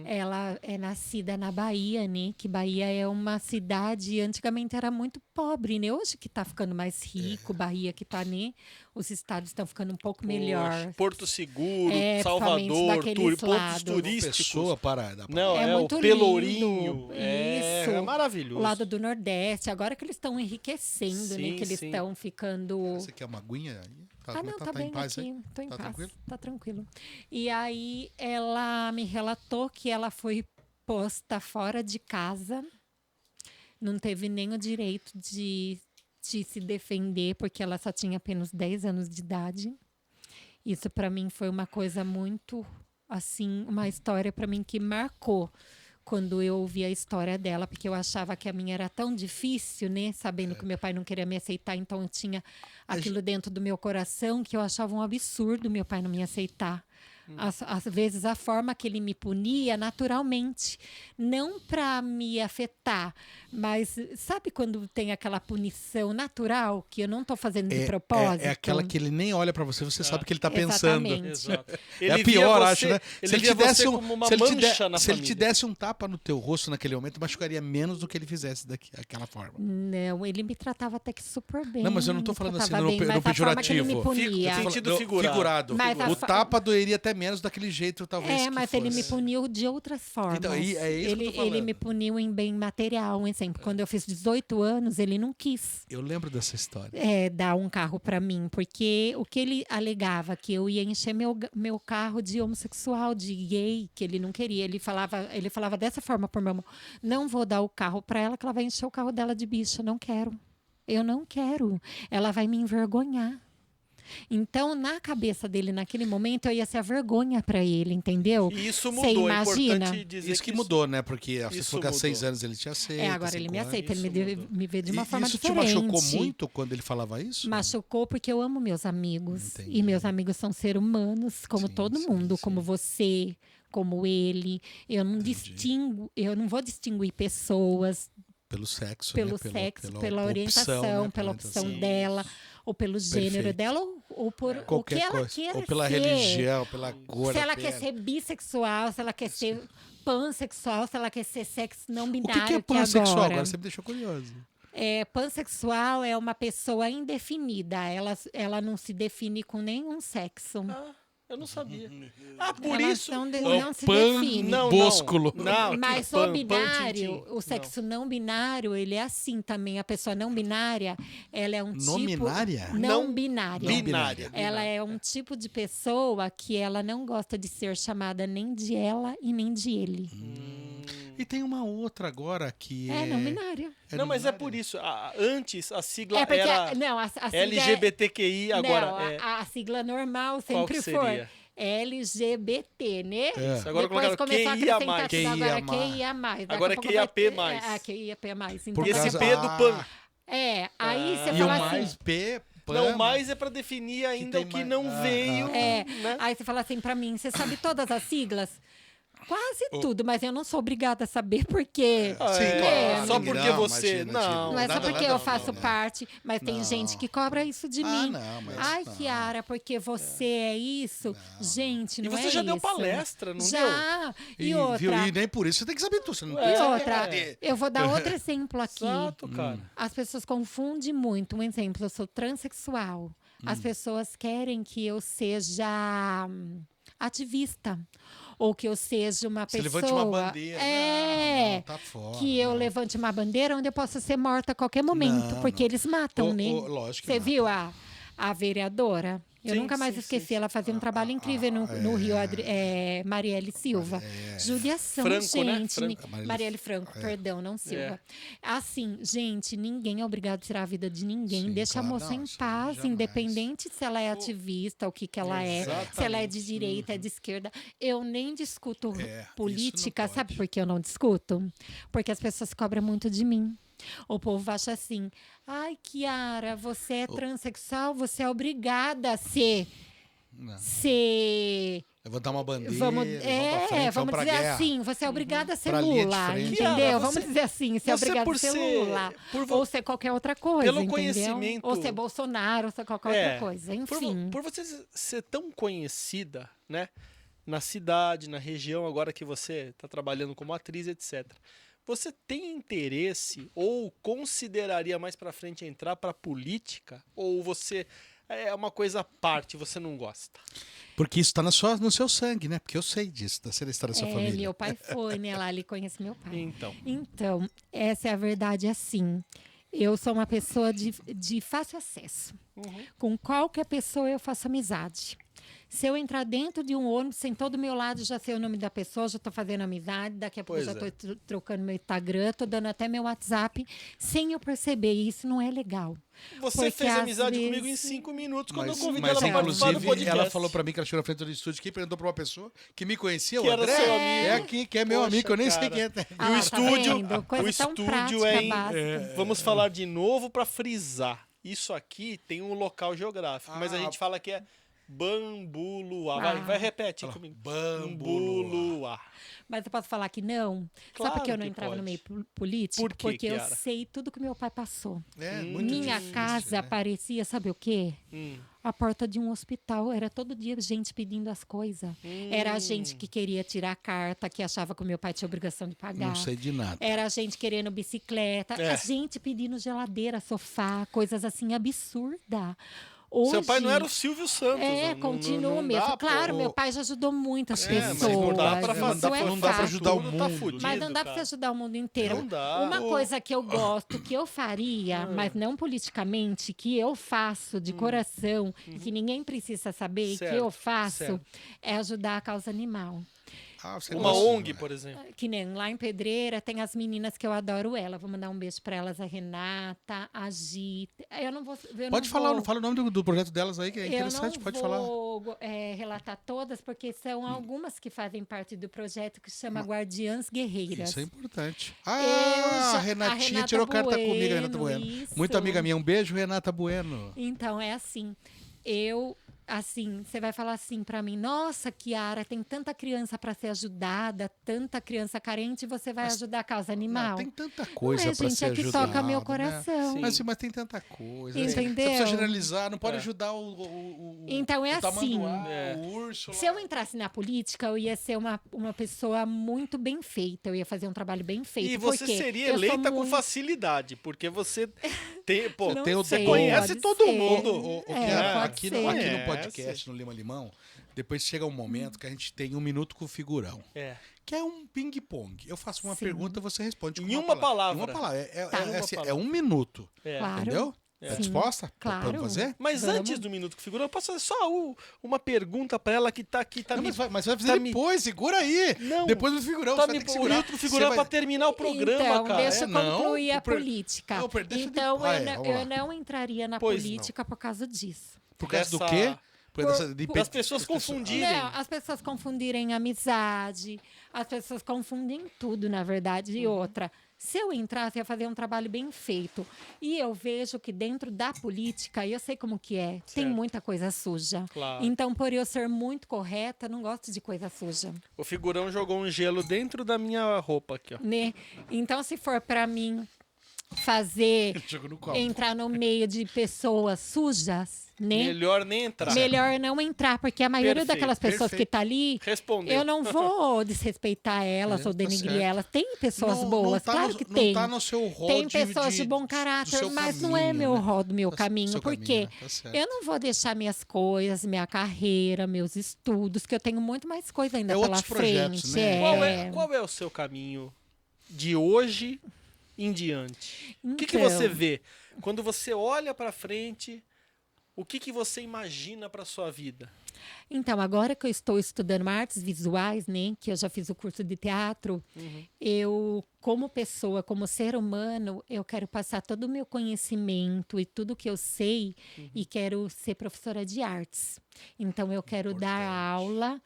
Ela é nascida na Bahia, né? Que Bahia é uma cidade, antigamente era muito pobre, né? Hoje que tá ficando mais rico, Bahia que tá, né? Os estados estão ficando um pouco melhor. Poxa, Porto Seguro, Principalmente Salvador, daqueles pontos lados. turísticos. Pessoa para... Não, É é, o muito Pelourinho. lindo. É, Isso. é maravilhoso. O lado do Nordeste, agora que eles estão enriquecendo, Sim, né? Que eles sim. estão ficando... Você quer uma aguinha aí? Não, tá bem em paz aqui. aí? Tô em Tá paz. tranquilo? Tá tranquilo. E aí ela me relatou que ela foi posta fora de casa, não teve nem o direito de se defender, porque ela só tinha apenas 10 anos de idade. Isso para mim foi uma coisa muito, assim, uma história para mim que marcou quando eu ouvi a história dela, porque eu achava que a minha era tão difícil, né? Sabendo que meu pai não queria me aceitar, então eu tinha aquilo dentro do meu coração que eu achava um absurdo meu pai não me aceitar. Às vezes a forma que ele me punia naturalmente, não para me afetar, mas sabe quando tem aquela punição natural que eu não estou fazendo de propósito? É aquela que ele nem olha pra você, você sabe que ele tá pensando. Exatamente. Exato. É a via pior, você- acho, né? Ele via você como uma mancha na se ele te família. desse um tapa no teu rosto naquele momento, machucaria menos do que ele fizesse daquela forma. Não, ele me tratava até que super bem. Não, mas eu não tô me falando assim tratava no bem, mas a forma que ele me pejorativo. punia. Sentido No figurado. Mas O tapa doeria até até menos daquele jeito, talvez. É, que mas ele fosse. me puniu de outras formas. Então, é isso que eu tô ele falando. me puniu em bem material. Um exemplo, quando eu fiz 18 anos, ele não quis Eu lembro dessa história. dar um carro para mim, porque o que ele alegava que eu ia encher meu carro de homossexual, de gay, que ele não queria. Ele falava dessa forma por meu irmão: não vou dar o carro para ela, que ela vai encher o carro dela de bicha. Não quero. Eu não quero. Ela vai me envergonhar. Então, na cabeça dele, naquele momento, eu ia ser a vergonha para ele, entendeu? E isso Você mudou, é imagina? importante dizer Isso que mudou, né? Porque você isso falou que há 6 mudou. anos ele te aceita. Agora ele 5 me anos. aceita, ele Isso mudou. me vê de uma E forma isso diferente. te machucou muito quando ele falava isso? Machucou porque eu amo meus amigos. Entendi. E meus amigos são seres humanos, como Sim, todo sim, mundo, sim. como você, como ele. Eu não Entendi. eu não vou distinguir pessoas Pelo sexo, pelo né? sexo, pela opção, orientação, né? pela orientação. opção dela, ou pelo gênero Perfeito. dela, ou por o que Qualquer ela coisa. queira Ou pela ser. religião, pela cor Se da ela pele. quer ser bissexual, se ela quer ser pansexual, se ela quer ser sexo não O binário, que é pansexual? agora. Agora você me deixou curioso. Pansexual é uma pessoa indefinida. Ela não se define com nenhum sexo. Ah, eu não sabia. Ah, por Elas isso. não se pan- define. Não, Bósculo. Não, Mas pan, o binário, pan, tim, tim. o sexo não binário, ele é assim também. A pessoa não binária, ela é um Não tipo... binária? Não Não binária. binária. Ela é um tipo de pessoa que ela não gosta de ser chamada nem de ela e nem de ele. E tem uma outra agora que é... Não binária. Não, mas é binária? por isso. Antes a sigla É porque era não, a sigla LGBTQI, agora não, é. a sigla normal Qual sempre que foi seria? LGBT, né? É. Agora Depois colocaram começou a QIA+. acrescentar tudo, agora QIA+. QIA+. Daqui Agora a pouco vai QIAP+. ter- QIAP+. Então, Por E esse causa- P é do PAN. Aí você E o fala mais assim... P... Não, mais é pra definir ainda tem o que mais- não veio. É, Né? aí você fala assim pra mim, você sabe todas as siglas? Quase tudo, mas eu não sou obrigada a saber porque... Ah, Sim, claro. Só Não, porque você. imagina, Não. Não é só Nada, porque nada, eu faço não. parte, mas tem Não. gente que cobra isso de mim. não, mas Ai, não. Kiara, porque você é isso? Gente, E não você é já deu isso. palestra, não deu? Já. E viu? outra, E nem por isso você tem que saber tudo. Você não É, tem e que outra, saber. eu vou dar outro exemplo aqui. Exato, cara. As pessoas confundem muito. Um exemplo, eu sou transexual. As pessoas querem que eu seja ativista. Ou que eu seja uma Você pessoa... levante uma bandeira. É. Não, tá fora. Que eu não. levante uma bandeira onde eu possa ser morta a qualquer momento. Não, porque não. eles matam, né? Lógico que Você mata. viu a vereadora? Eu Sim, nunca mais sim, esqueci. sim. Ela fazia um trabalho incrível no Rio, Marielle Silva. Judiação, Franco, né? gente. Franco. Marielle Franco, perdão, não Silva. Assim, gente, ninguém é obrigado a tirar a vida de ninguém. Sim, Deixa claro, a moça não, em isso aí paz, jamais. independente se ela é ativista, o que ela é, se ela é de direita, é de esquerda. Eu nem discuto isso política, não sabe pode. por que eu não discuto? Porque as pessoas cobram muito de mim. O povo acha assim: ai, Kiara, você é transexual, você é obrigada a ser. Não. Ser. Levantar uma bandeira, Vamos, pra frente, vamos pra dizer guerra. assim, você é obrigada a ser Pra linha de Lula, frente. entendeu? Kiara, Vamos você- dizer assim, você é você obrigada por a ser ser- Lula. por vo- Ou ser qualquer outra coisa, Pelo entendeu? conhecimento- Ou ser Bolsonaro, ou ser qualquer outra coisa, enfim. Por você ser tão conhecida, né? Na cidade, na região, agora que você está trabalhando como atriz, etc. Você tem interesse ou consideraria mais pra frente entrar pra política? Ou você é uma coisa à parte, você não gosta? Porque isso tá no seu sangue, né? Porque eu sei disso, da ser da história da sua família. Meu pai foi, né? Lá ele conhece meu pai. Então. Então, essa é a verdade assim. Eu sou uma pessoa de fácil acesso. Com qualquer pessoa eu faço amizade. Se eu entrar dentro de um ônibus, sem todo o meu lado, já sei o nome da pessoa, já estou fazendo amizade, daqui a pouco Pois já é. estou trocando meu Instagram, estou dando até meu WhatsApp, sem eu perceber. E isso não é legal. Você Porque fez às amizade vezes- comigo em 5 minutos quando Mas, eu convidei mas ela pra participar do inclusive, podcast. ela falou pra mim que ela chegou na frente do estúdio que perguntou pra uma pessoa que me conhecia, Que o era André. seu amigo. É aqui, que é meu Poxa, amigo, eu nem sei cara. quem é. Ah, o tá estúdio, vendo? Coisa o tão estúdio prática, é em... básica. Vamos falar de novo pra frisar. Isso aqui tem um local geográfico, mas a gente fala que é Bambuluá. Vai, repete aí comigo. Bambuluá. Mas eu posso falar que não? Claro Sabe por que eu não que entrava no pode. meio político? Por quê, Porque eu Kiara? sei tudo que meu pai passou. É, muito Minha difícil, casa né? parecia, sabe o quê? Hum. A porta de um hospital. Era todo dia gente pedindo as coisas. Era a gente que queria tirar a carta, que achava que o meu pai tinha obrigação de pagar. Não sei de nada. Era a gente querendo bicicleta, É. a gente pedindo geladeira, sofá, coisas assim absurdas. Hoje, Seu pai não era o Silvio Santos. continua não mesmo. dá, Claro, pô. meu pai já ajudou muitas Mas pessoas. não dá pra isso fazer, é não dá pra fato. ajudar o tudo tá mundo. fudido, Mas não dá pra cara. você ajudar o mundo inteiro. Não dá. Uma coisa que eu gosto, que eu faria, Hum. mas não politicamente, que eu faço de coração, que ninguém precisa saber, e que eu Uhum. Certo, faço, certo. é ajudar a causa animal. Você Uma gosta, ONG, né? por exemplo. Que nem lá em Pedreira tem as meninas que eu adoro ela. Vou mandar um beijo pra elas, a Renata, a Gita. Eu não vou. Pode falar, fala o nome do projeto delas aí, que é interessante, pode falar. Eu não vou relatar todas, porque são algumas que fazem parte do projeto que chama Guardiãs Guerreiras. Isso é importante. Eu Ah, já- a Renatinha Renata tirou carta comigo, a Renata Bueno, Bueno. isso. Muito amiga minha. Um beijo, Renata Bueno. Então, é assim. Você vai falar assim pra mim: nossa, Kiara, tem tanta criança pra ser ajudada, tanta criança carente, e você vai ajudar a causa animal. Não, tem tanta coisa Não é, pra gente, ser é que ajudada, toca meu né? coração. Sim. Mas tem tanta coisa. Entendeu? Você precisa generalizar, não pode É. ajudar o Então, é o tamanduá, assim. É. o urso lá. Se eu entrasse na política, eu ia ser uma pessoa muito bem feita. Eu ia fazer um trabalho bem feito. E você porque seria eu sou eleita com muito- facilidade, porque você tem, pô, Não tem o- você sei, conhece pode todo ser. mundo. É, pode aqui, ser. no, aqui Conhece. no podcast, no Lima Limão, depois chega um momento que a gente tem 1 minuto com o figurão. É. Que é um ping-pong. Eu faço uma Sim. pergunta, você responde com Em uma palavra. Em uma palavra. Tá. É 1 minuto. É. Claro. Entendeu? Tá Sim. disposta? Claro. Podemos fazer? Mas Vamos. antes do Minuto com o Figurão, eu posso fazer só uma pergunta pra ela que tá aqui. Tá Não, me, mas vai fazer tá me- depois, segura aí. Não. Depois do figurão, tá você vai me, ter que o segurar. Minuto com o Figurão Você pra vai- terminar o programa, Então, cara. deixa eu não, concluir a o per- política. Não, deixa Então, de- eu, não, vamos lá. eu não entraria na Pois política por causa disso. Por causa do Dessa- quê? Por dessa- de- As pessoas confundirem. Não, as pessoas confundirem amizade, as pessoas confundem tudo, na verdade. E outra, se eu entrasse, eu ia fazer um trabalho bem feito. E eu vejo que dentro da política, e eu sei como que é, tem Certo. muita coisa suja. Claro. Então, por eu ser muito correta, eu não gosto de coisa suja, O Figurão jogou um gelo dentro da minha roupa aqui, ó. né? Então, se for para mim fazer, Jogo no copo. entrar no meio de pessoas sujas, né? Melhor nem entrar. Melhor não entrar, porque a maioria Perfeito, daquelas pessoas que perfeito. tá ali, Respondeu. eu não vou desrespeitar elas É, ou tá denigrir certo. elas. Tem pessoas Não- boas, não tá claro no- que não tem. tá no seu rol Tem pessoas de bom do caráter, seu mas não é caminho, meu né? rol do meu Tá- caminho, seu porque caminho, né? Tá certo. eu não vou deixar minhas coisas, minha carreira, meus estudos, que eu tenho muito mais coisa ainda É pela outros projetos, frente. né? Qual é o seu caminho de hoje em diante? O que Então, você vê? Quando você olha pra frente, o que você imagina pra sua vida? Então, agora que eu estou estudando artes visuais, né, que eu já fiz o curso de teatro, eu, como pessoa, como ser humano, eu quero passar todo o meu conhecimento e tudo que eu sei e quero ser professora de artes. Então, eu quero dar aula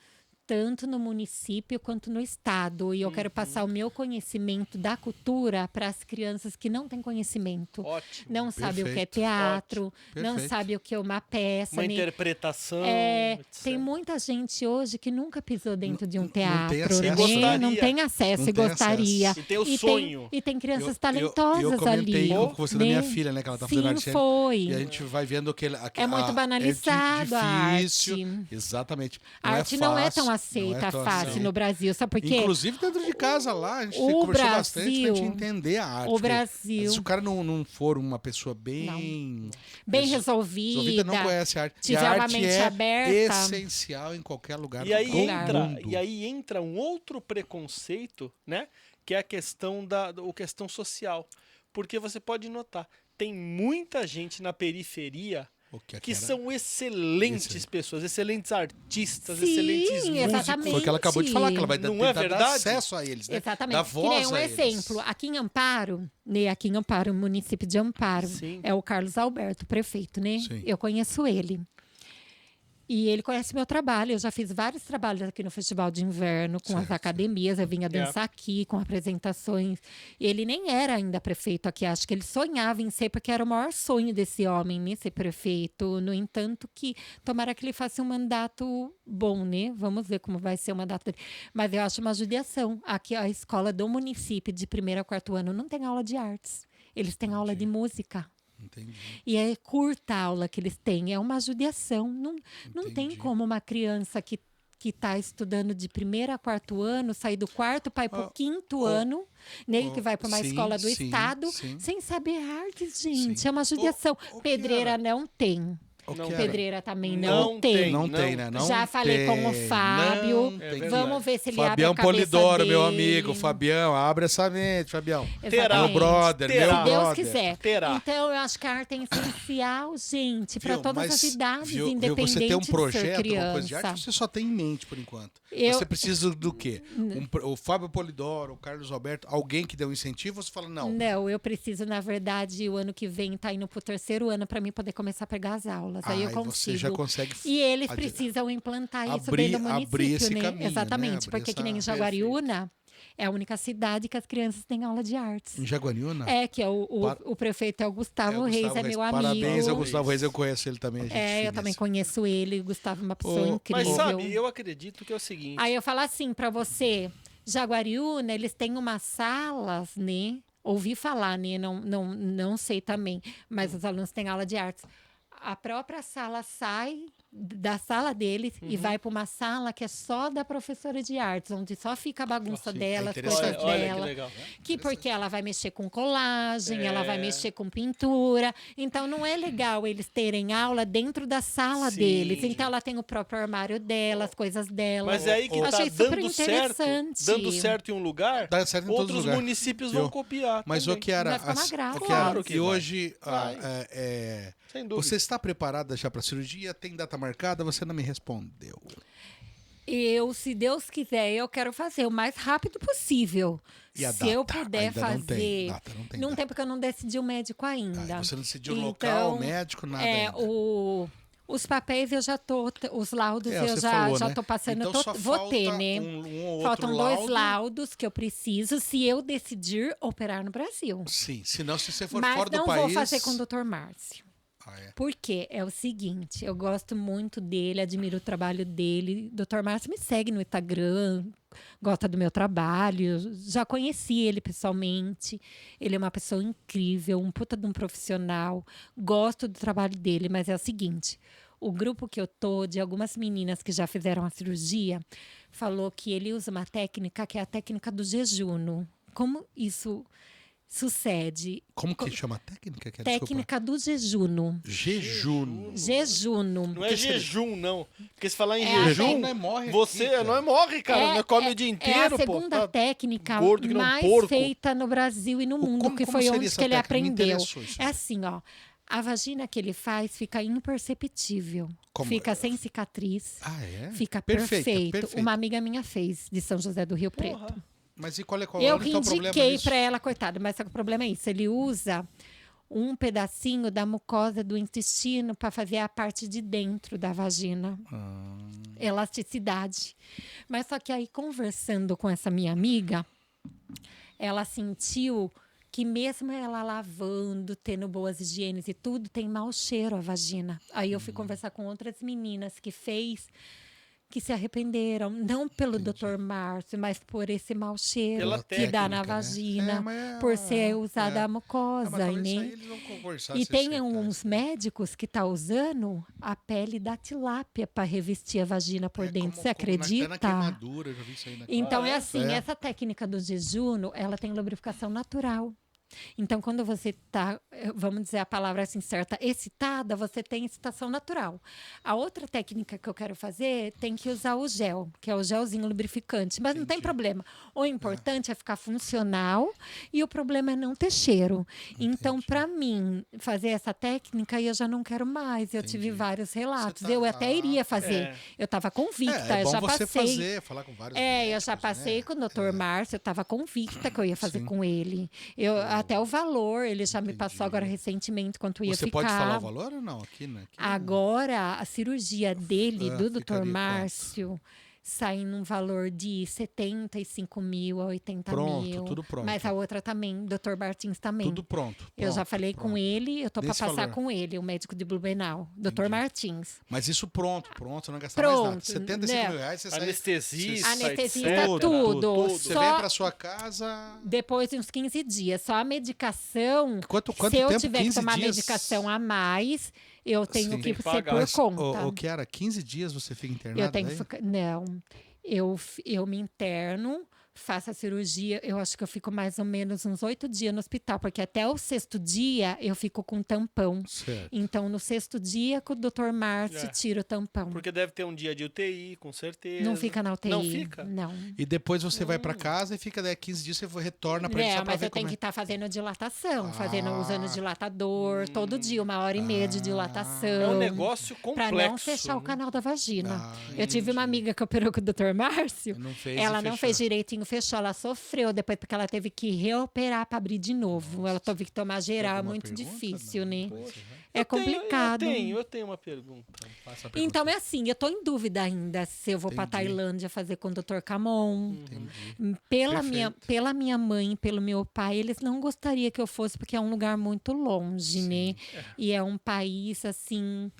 tanto no município quanto no estado. E eu quero passar o meu conhecimento da cultura para as crianças que não têm conhecimento. Ótimo. Não sabem o que é Perfeito. teatro, Ótimo. não Perfeito. sabem o que é uma peça. Uma né? interpretação. É, etc. tem muita gente hoje que nunca pisou dentro de um não tem teatro, acesso. né? Gostaria. Não tem acesso Não e tem gostaria. acesso. E tem o sonho. E tem crianças Eu talentosas comentei ali. com você da minha né? filha, né? Que ela tá Sim, fazendo arte. foi. E a gente vai vendo que É muito banalizado a difícil. arte. Exatamente. A arte não é tão fácil, aceita não é tão fácil aceita. no Brasil, sabe por quê? Inclusive dentro de casa lá, a gente O conversou bastante pra gente Brasil- entender a arte. o porque Brasil- Se o cara não for uma pessoa bem Bem resolvida, resolvida, não conhece a arte. tiver e a uma arte mente é aberta. essencial em qualquer lugar E aí, do mundo. entra um outro preconceito, né? Que é a questão questão social. Porque você pode notar, tem muita gente na periferia O que que era- são excelentes pessoas, excelentes artistas, Sim, excelentes músicos. exatamente. Foi o que ela acabou de falar, que ela vai Não tentar é dar verdade? acesso a eles, né? Exatamente. Dar Que voz nem um a eles. exemplo, aqui em Amparo, né? Aqui em Amparo, município de Amparo, Sim. é o Carlos Alberto, prefeito, né? Sim. Eu conheço ele. E ele conhece meu trabalho. Eu já fiz vários trabalhos aqui no Festival de Inverno, com as academias. Eu vinha dançar aqui, com apresentações. Ele nem era ainda prefeito aqui. Acho que ele sonhava em ser, porque era o maior sonho desse homem, né? Ser prefeito. No entanto, que tomara que ele faça um mandato bom, né? Vamos ver como vai ser o mandato dele. Mas eu acho uma judiação. Aqui, a escola do município, de 1º a 4º ano, não tem aula de artes. Eles têm aula de música. Entendi. E é curta a aula que eles têm, é uma judiação. Não tem Entendi. como uma criança que está estudando de 1º a 4º ano sair do 4º para ir para o 5º ano, né, que vai para uma sim, escola do sim, estado, sim. sem saber artes, gente. Sim. É uma judiação. Ô, Pedreira Kiara. não tem. O Não que era? Pedreira também Não não tem. Não tem, né? Não Já falei com o tem. Fábio. Não É tem. verdade. Vamos ver se ele Fabião abre a cabeça Polidoro, meu dele. amigo. Fabião, abre essa mente, Fabião. Terá. Meu brother, Terá. meu Se Deus brother. quiser. Terá. Então, eu acho que a arte é essencial, gente, para Viu? todas Mas, as idades, viu, independente você tem um de ser projeto, criança. uma coisa de arte, você só tem em mente, por enquanto. Eu- Você precisa do quê? O Fábio Polidoro, o Carlos Alberto, alguém que deu incentivo, você fala, não. Não, eu preciso, na verdade, o ano que vem tá indo pro 3º ano para mim poder começar a pegar as aulas. Aí eu Aí consigo. você já consegue E eles adi- precisam implantar isso abrir- dentro do município, abrir esse né? caminho, né? Exatamente, Abrir porque que essa- nem em Jaguariúna é a única cidade que as crianças têm aula de artes. Em Jaguariúna? É, que é Par- o prefeito é o Gustavo o Reis, Gustavo é Reis. meu amigo. Parabéns ao amigo. Gustavo Reis, eu conheço ele também. É, eu também conheço ele. O Gustavo é uma pessoa Ô, incrível. Mas sabe, eu acredito que é o seguinte. Aí eu falo assim pra você, Jaguariúna, eles têm umas salas, né? Ouvi falar, né? Não sei também, mas os alunos têm aula de artes. A própria sala sai da sala deles e vai para uma sala que é só da professora de artes, onde só fica a bagunça Sim, dela, é as coisas interessante. Olha que dela. legal. Que porque ela vai mexer com colagem, ela vai É. mexer com pintura. Então não é legal eles terem aula dentro da sala Sim. deles. Então ela tem o próprio armário dela, as coisas dela. Mas é aí que Eu tá achei super dando certo. interessante. Dando certo em um lugar, Dá certo em todos os outros lugares. municípios Viu? vão copiar. Mas também. o que era. Vai ficar uma graça. Claro que e vai. hoje. Vai. Sem dúvida. Você está preparada já para a cirurgia? Tem data marcada? Você não me respondeu. Eu, se Deus quiser, eu quero fazer o mais rápido possível. E a Se data? eu puder Ainda fazer. não tem data, não tem data. porque eu não decidi o médico ainda. Você não decidiu o Então, local, médico, nada É, ainda. os papéis eu já tô, os laudos eu você já, falou, já né? tô passando, Então eu só vou ter, falta né? um ou outro Faltam 2 laudo. laudos que eu preciso se eu decidir operar no Brasil. Sim, senão se você for Mas fora do não país... vou fazer com o Dr. Márcio. Ah, é. Porque é o seguinte, eu gosto muito dele, admiro o trabalho dele. Dr. Márcio me segue no Instagram, gosta do meu trabalho, já conheci ele pessoalmente. Ele é uma pessoa incrível, um puta de um profissional. Gosto do trabalho dele, mas é o seguinte, o grupo que eu tô, de algumas meninas que já fizeram a cirurgia, falou que ele usa uma técnica que é a técnica do jejum. Como isso sucede? Como que chama a técnica? Que é, Técnica do jejum. Jejum. Jejum. Não é jejum, não. Porque se falar em É a jejum, Não é morre você aqui, cara. não é morre, cara. Não come o dia É inteiro, a pô. segunda Tá técnica gordo que nem um mais porco. feita no Brasil e no mundo, como- que como foi seria onde essa que ele técnica? Me aprendeu. interessou isso. É assim, ó. A vagina que ele faz fica imperceptível. Como? Fica sem cicatriz. Ah, é? Fica Perfeita, perfeito. perfeita. Uma amiga minha fez, de São José do Rio Preto. Porra. Mas e qual é Eu onde que tá o problema indiquei disso? pra ela, coitada, mas só que o problema é isso. Ele usa um pedacinho da mucosa do intestino para fazer a parte de dentro da vagina. Ah, Elasticidade. Mas só que aí, conversando com essa minha amiga, ela sentiu que mesmo ela lavando, tendo boas higienes e tudo, tem mau cheiro a vagina. Aí eu fui conversar com outras meninas que que se arrependeram, não pelo Dr. Márcio, mas por esse mau cheiro Pela que dá técnica, na né? vagina, É, mas é por ser uma- usada é. a mucosa, mas talvez isso né? aí eles vão conversar, E se tem acertar uns isso. médicos que tá usando a pele da tilápia para revestir a vagina por É, dentro. como- Você como até na acredita? queimadura, eu já vi isso aí na Então Ah, é é? assim, É. essa técnica do jejum, ela tem lubrificação natural. Então, quando você está, vamos dizer a palavra assim certa, excitada, você tem excitação natural. A outra técnica que eu quero fazer tem que usar o gel, que é o gelzinho lubrificante. Mas não tem Entendi. problema. O importante é ficar funcional e o problema é não ter cheiro. Então, para mim, fazer essa técnica, eu já não quero mais. Eu tive Entendi. vários relatos. Você tá- Eu até iria fazer. É. Eu estava convicta, É eu bom já você passei. fazer, falar com vários Eu já médicos, passei né? com o Dr. Márcio, eu estava convicta que eu ia fazer Sim. com ele. Até o valor, ele já me passou agora recentemente quanto ia Você ficar. pode falar o valor ou não? Aqui, né? Aqui não. Agora, a cirurgia dele, do ficaria Dr. Márcio, sai num valor de 75 mil a 80 Pronto, mil. tudo pronto. Mas a outra também, Dr. Martins também. Tudo pronto. Eu já pronto, falei pronto. com ele, eu tô para Nesse passar valor. com ele, o médico de Blumenau, Dr. Entendi. Martins. Mas isso pronto, não gastar mais nada. Pronto, 75 né? mil reais, você sai... Anestesista, Anestesista, etc. tudo. Você Só- vem pra sua casa... Depois de uns 15 dias. Só a medicação, Quanto se eu tempo? tiver que 15 tomar dias? medicação a mais, eu tenho Sim. que Tem que ser pagar. por Mas, conta. O que era? 15 dias você fica internado? Eu tenho que daí? ficar. Não. Eu me interno, faço a cirurgia, eu acho que eu fico mais ou menos uns 8 dias no hospital, porque até o 6º dia eu fico com tampão. Certo. Então, no 6º dia, que o Dr. Márcio tira o tampão. Porque deve ter um dia de UTI, com certeza. Não fica na UTI. Não fica? Não. E depois você vai pra casa e fica 15 dias, você retorna pra ele só pra Mas ver eu tenho como que é. estar fazendo dilatação, Ah. usando dilatador, todo dia, 1h30 de dilatação. É um negócio complexo. Pra não fechar o né? canal da vagina. Ah, Eu tive uma amiga que operou com o Dr. Márcio. Não fez Ela e não fechou. fez direitinho, fechou. Ela sofreu depois porque ela teve que reoperar para abrir de novo. Ela teve que tomar geral, é alguma muito pergunta? difícil, Não, né? pois É complicado. Eu tenho uma pergunta. Faça a pergunta. Então é assim, eu tô em dúvida ainda se eu vou para Entendi. Tailândia fazer com o Dr. Camon. Entendi. Pela minha mãe, pelo meu pai, eles não gostariam que eu fosse porque é um lugar muito longe, né? E é um país assim,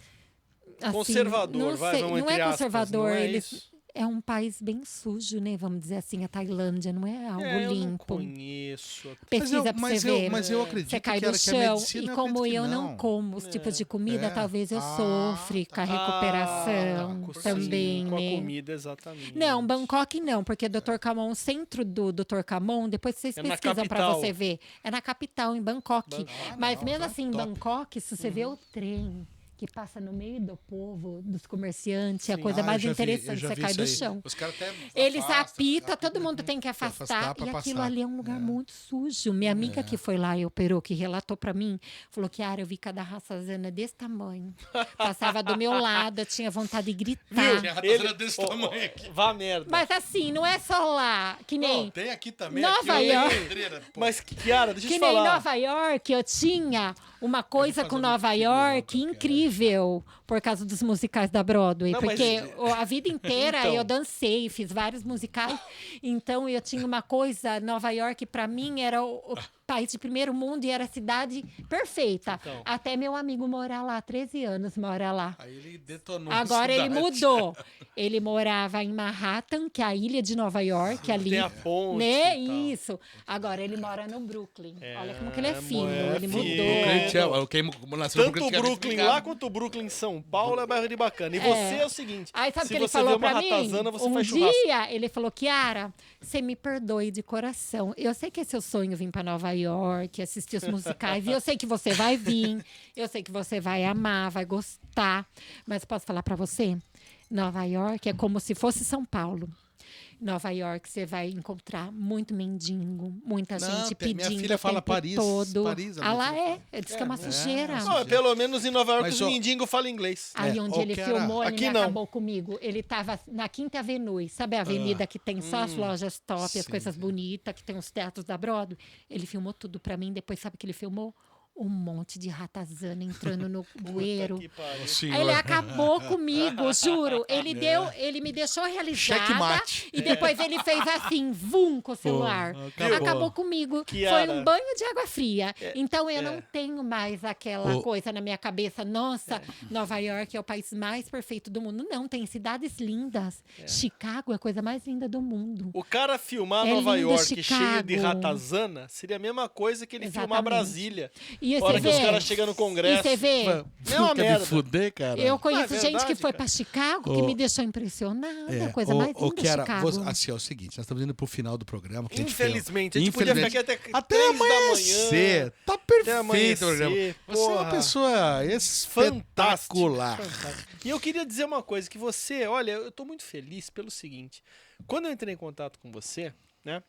Conservador, não vai, sei, vamos não entre é aspas, conservador, não é eles isso? é um país bem sujo, né? Vamos dizer assim, a Tailândia não é algo Eu não limpo. conheço. Pesquisa pra você ver. Mas eu acredito Você cai que, do que a chão medicina, e eu como acredito que eu não como os tipos de comida, É. talvez eu Ah, sofre com a recuperação com- também, sim, com a né? comida, exatamente. Não, Bangkok não, porque Dr. Camon, o centro do Dr. Camon, depois vocês É na pesquisam pra capital. você ver. É na capital, em Bangkok. Mas não, mesmo então assim, em top. Bangkok, se você vê o trem que passa no meio do povo, dos comerciantes, é a Sim. coisa Ah, mais eu já vi, interessante, eu já você vi cai isso do aí. chão. Os caras até Eles afastam, apitam, todo mundo tem que afastar afastar. pra E aquilo passar. ali é um lugar muito sujo. Minha amiga que foi lá e operou, que relatou pra mim, falou que, eu vi cada ratazana desse tamanho. Passava do meu lado, eu tinha vontade de gritar. Tinha ratazana desse tamanho aqui. Vá merda. Mas assim, não é só lá, que nem... Não, tem aqui também. Nova aqui, ó, York. tem pedreira, pô. Mas, Kiara, deixa eu Que te nem falar. Nova York, eu tinha uma coisa fazer com um Nova figurão York que eu quero. incrível por causa dos musicais da Broadway. Não, mas- porque a vida inteira Então. eu dancei, fiz vários musicais. Então eu tinha uma coisa, Nova York pra mim era o país de primeiro mundo e era a cidade perfeita. Então. Até meu amigo morar lá, 13 anos mora lá. Aí ele detonou a Agora ele cidade. mudou. Ele morava em Manhattan, que é a ilha de Nova York, ali. Tem a ponte Né? e tal. Isso. Agora ele mora no Brooklyn. Olha como que ele é É, fino. Ele fino. mudou. Quem nasceu no Tanto o tinha Brooklyn explicado. lá quanto o Brooklyn em São Paulo é bairro de bacana. E você é o seguinte: Aí sabe o se que ele você vê falou uma pra mim? ratazana, você Um faz churrasco. dia ele falou, Kiara, você me perdoe de coração. Eu sei que é seu sonho vir pra Nova York, assistir os musicais. E eu sei que você vai vir. Eu sei que você vai amar, vai gostar. Mas posso falar pra você? Nova York é como se fosse São Paulo. Nova York você vai encontrar muito mendigo, muita Não, gente minha pedindo filha o fala tempo Paris, todo. Paris, a Ah, minha lá filha é. fala. Ele disse que é uma sujeira. Ah, pelo menos em Nova York Mas, os ó, mendigos falam inglês. Aí É, onde ô, ele Kiara, filmou, ele aqui me não. acabou comigo. Ele tava na Quinta Avenue, sabe a avenida que tem só as lojas top, as Sim. coisas bonitas, que tem os teatros da Broadway? Ele filmou tudo pra mim, depois sabe o que ele filmou? Um monte de ratazana entrando no bueiro. Que pariu. Aí ele acabou comigo, juro. Ele me deixou realizada. Checkmate. E depois ele fez assim, vum, com o celular. Acabou comigo. Kiara. Foi um banho de água fria. Então eu não tenho mais aquela Ô. coisa na minha cabeça. Nossa, Nova York é o país mais perfeito do mundo. Não, tem cidades lindas. Chicago é a coisa mais linda do mundo. O cara filmar É Nova lindo York cheio de Chicago. ratazana seria a mesma coisa que ele filmar Exatamente. Brasília. E A você hora que os vê- caras chegam no Congresso. E você vê, É uma Quer merda. me fuder, cara? eu conheço é gente verdade, que foi cara. pra Chicago que Ô. me deixou impressionada. A coisa ô, mais ô, linda Kiara, Chicago. assim, é o seguinte, nós estamos indo pro final do programa. Que a gente Infelizmente, a tem- gente podia ficar aqui até 3 da amanhecer. Tá Até perfeito amanhecer, o programa. Você é uma porra. pessoa espetacular. Fantástico. E eu queria dizer uma coisa, que você, olha, eu tô muito feliz pelo seguinte. Quando eu entrei em contato com você, né?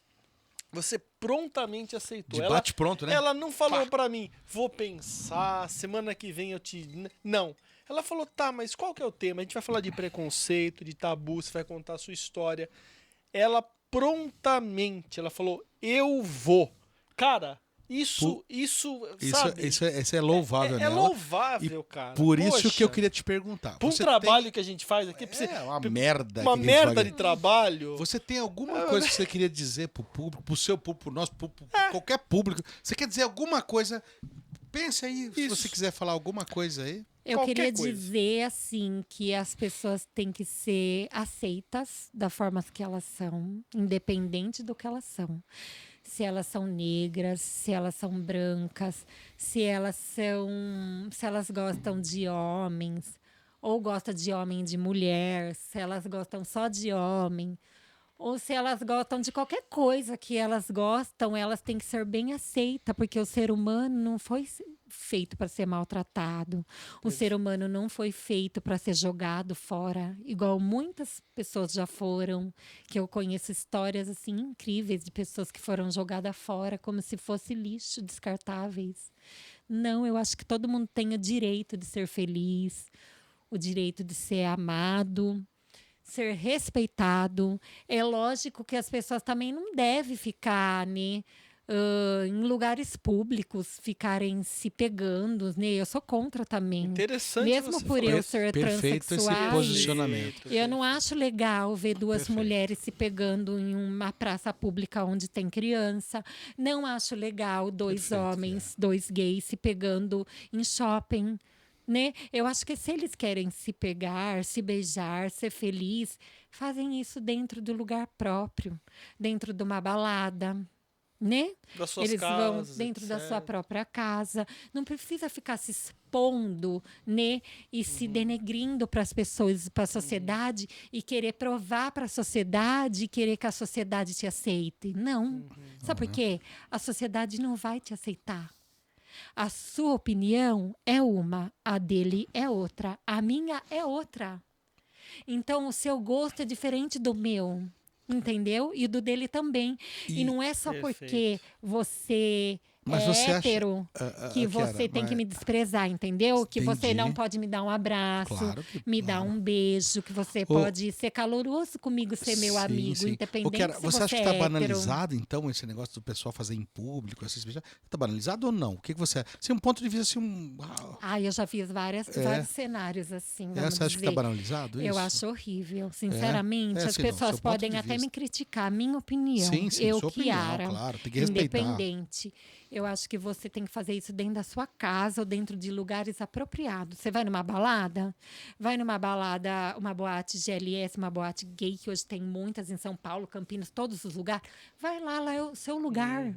Você prontamente aceitou. De bate pronto, né? Ela não falou pra mim, vou pensar, semana que vem eu te... Não. Ela falou, tá, mas qual que é o tema? A gente vai falar de preconceito, de tabu, você vai contar a sua história. Ela prontamente, ela falou, eu vou. Cara, isso, sabe? Isso é louvável, É nela. louvável, cara. Por isso Poxa, que eu queria te perguntar. pra um Você trabalho que a gente faz aqui, tem... É uma merda. uma que a gente merda faz. de trabalho. Você tem alguma coisa que você queria dizer pro público, pro seu público, pro nosso público, qualquer público? Você quer dizer alguma coisa? Pense aí, se Isso. você quiser falar alguma coisa aí. Eu Qualquer queria coisa. dizer, assim, que as pessoas têm que ser aceitas da forma que elas são, independente do que elas são. Se elas são negras, se elas são brancas, se elas gostam de homens, ou gostam de homem e de mulher, se elas gostam só de homem, ou se elas gostam de qualquer coisa que elas gostam, elas têm que ser bem aceitas, porque o ser humano não foi feito para ser maltratado. O ser humano não foi feito para ser jogado fora, igual muitas pessoas já foram, que eu conheço histórias assim incríveis de pessoas que foram jogadas fora como se fosse lixo, descartáveis. Não, eu acho que todo mundo tem o direito de ser feliz, o direito de ser amado, ser respeitado. É lógico que as pessoas também não devem ficar, né, em lugares públicos, ficarem se pegando, né? Eu sou contra também. Interessante Mesmo você por falar. eu ser Perfeito esse transexual. posicionamento. Eu não acho legal ver duas Perfeito. mulheres se pegando em uma praça pública onde tem criança. Não acho legal dois Perfeito, homens, dois gays se pegando em shopping. Né? Eu acho que se eles querem se pegar, se beijar, ser feliz, fazem isso dentro do lugar próprio, dentro de uma balada, né? Das suas Eles casas, vão dentro da etc. sua própria casa. Não precisa ficar se expondo, né? E se denegrindo para as pessoas, para a sociedade e querer provar para a sociedade e querer que a sociedade te aceite. Não. Sabe por quê? A sociedade não vai te aceitar. A sua opinião é uma, a dele é outra, a minha é outra. Então, o seu gosto é diferente do meu, entendeu? E do dele também. E não é só porque você Mas é você acha- hétero que Chiara, você tem mas- que me desprezar, entendeu? Que você Entendi. não pode me dar um abraço, Claro que- me dar claro. um beijo, que você pode ser caloroso comigo, ser meu Sim, amigo, sim. independente Chiara, se você acha que é está hétero. banalizado, então, esse negócio do pessoal fazer em público? Está banalizado ou não? O que você acha? Assim, um ponto de vista assim, Ah, eu já fiz vários cenários assim, vamos você acha que dizer. está banalizado isso? Eu acho horrível, sinceramente. É, As sim, não, pessoas seu ponto podem de até vista. me criticar, minha opinião. Sim, sim, eu, sua opinião, Chiara, claro, tem que respeitar. independente. Eu acho que você tem que fazer isso dentro da sua casa ou dentro de lugares apropriados. Você vai numa balada? Vai numa balada, uma boate GLS, uma boate gay, que hoje tem muitas em São Paulo, Campinas, todos os lugares. Vai lá, lá é o seu lugar.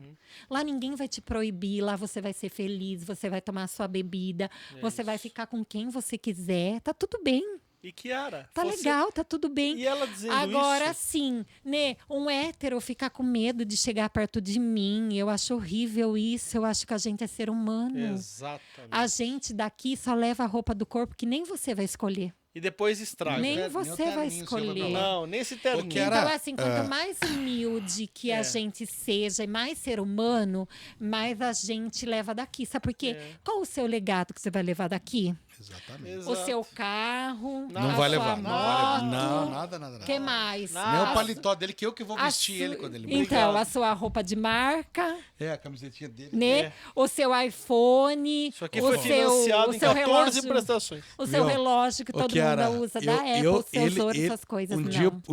Lá ninguém vai te proibir, lá você vai ser feliz, você vai tomar a sua bebida, você vai ficar com quem você quiser. Tá tudo bem. E Chiara, Tá você- legal, tá tudo bem. E ela dizendo Agora isso, sim, né? Um hétero ficar com medo de chegar perto de mim. Eu acho horrível isso. Eu acho que a gente é ser humano. exatamente. A gente daqui só leva a roupa do corpo que nem você vai escolher. E depois estraga. Nem nem o você vai terninho seu vai pra escolher. lá. Não, nesse terninho. Chiara, Então, assim, quanto mais humilde que a gente seja e mais ser humano, mais a gente leva daqui. Sabe por quê? Qual o seu legado que você vai levar daqui? Exatamente. O Exato. seu carro, Não a vai sua levar, não vai moto. levar. Não, nada. O que mais? Nada. Nem Ah, o paletó dele, que eu que vou A vestir su- ele quando ele Então, Obrigado. a sua roupa de marca, É, a camisetinha dele. né? É. O seu iPhone, Isso aqui o foi financiado o em seu 14 relógio, prestações. o seu Viu? relógio que Ô, todo Chiara, mundo usa da Apple, seus ouros, essas coisas, um não.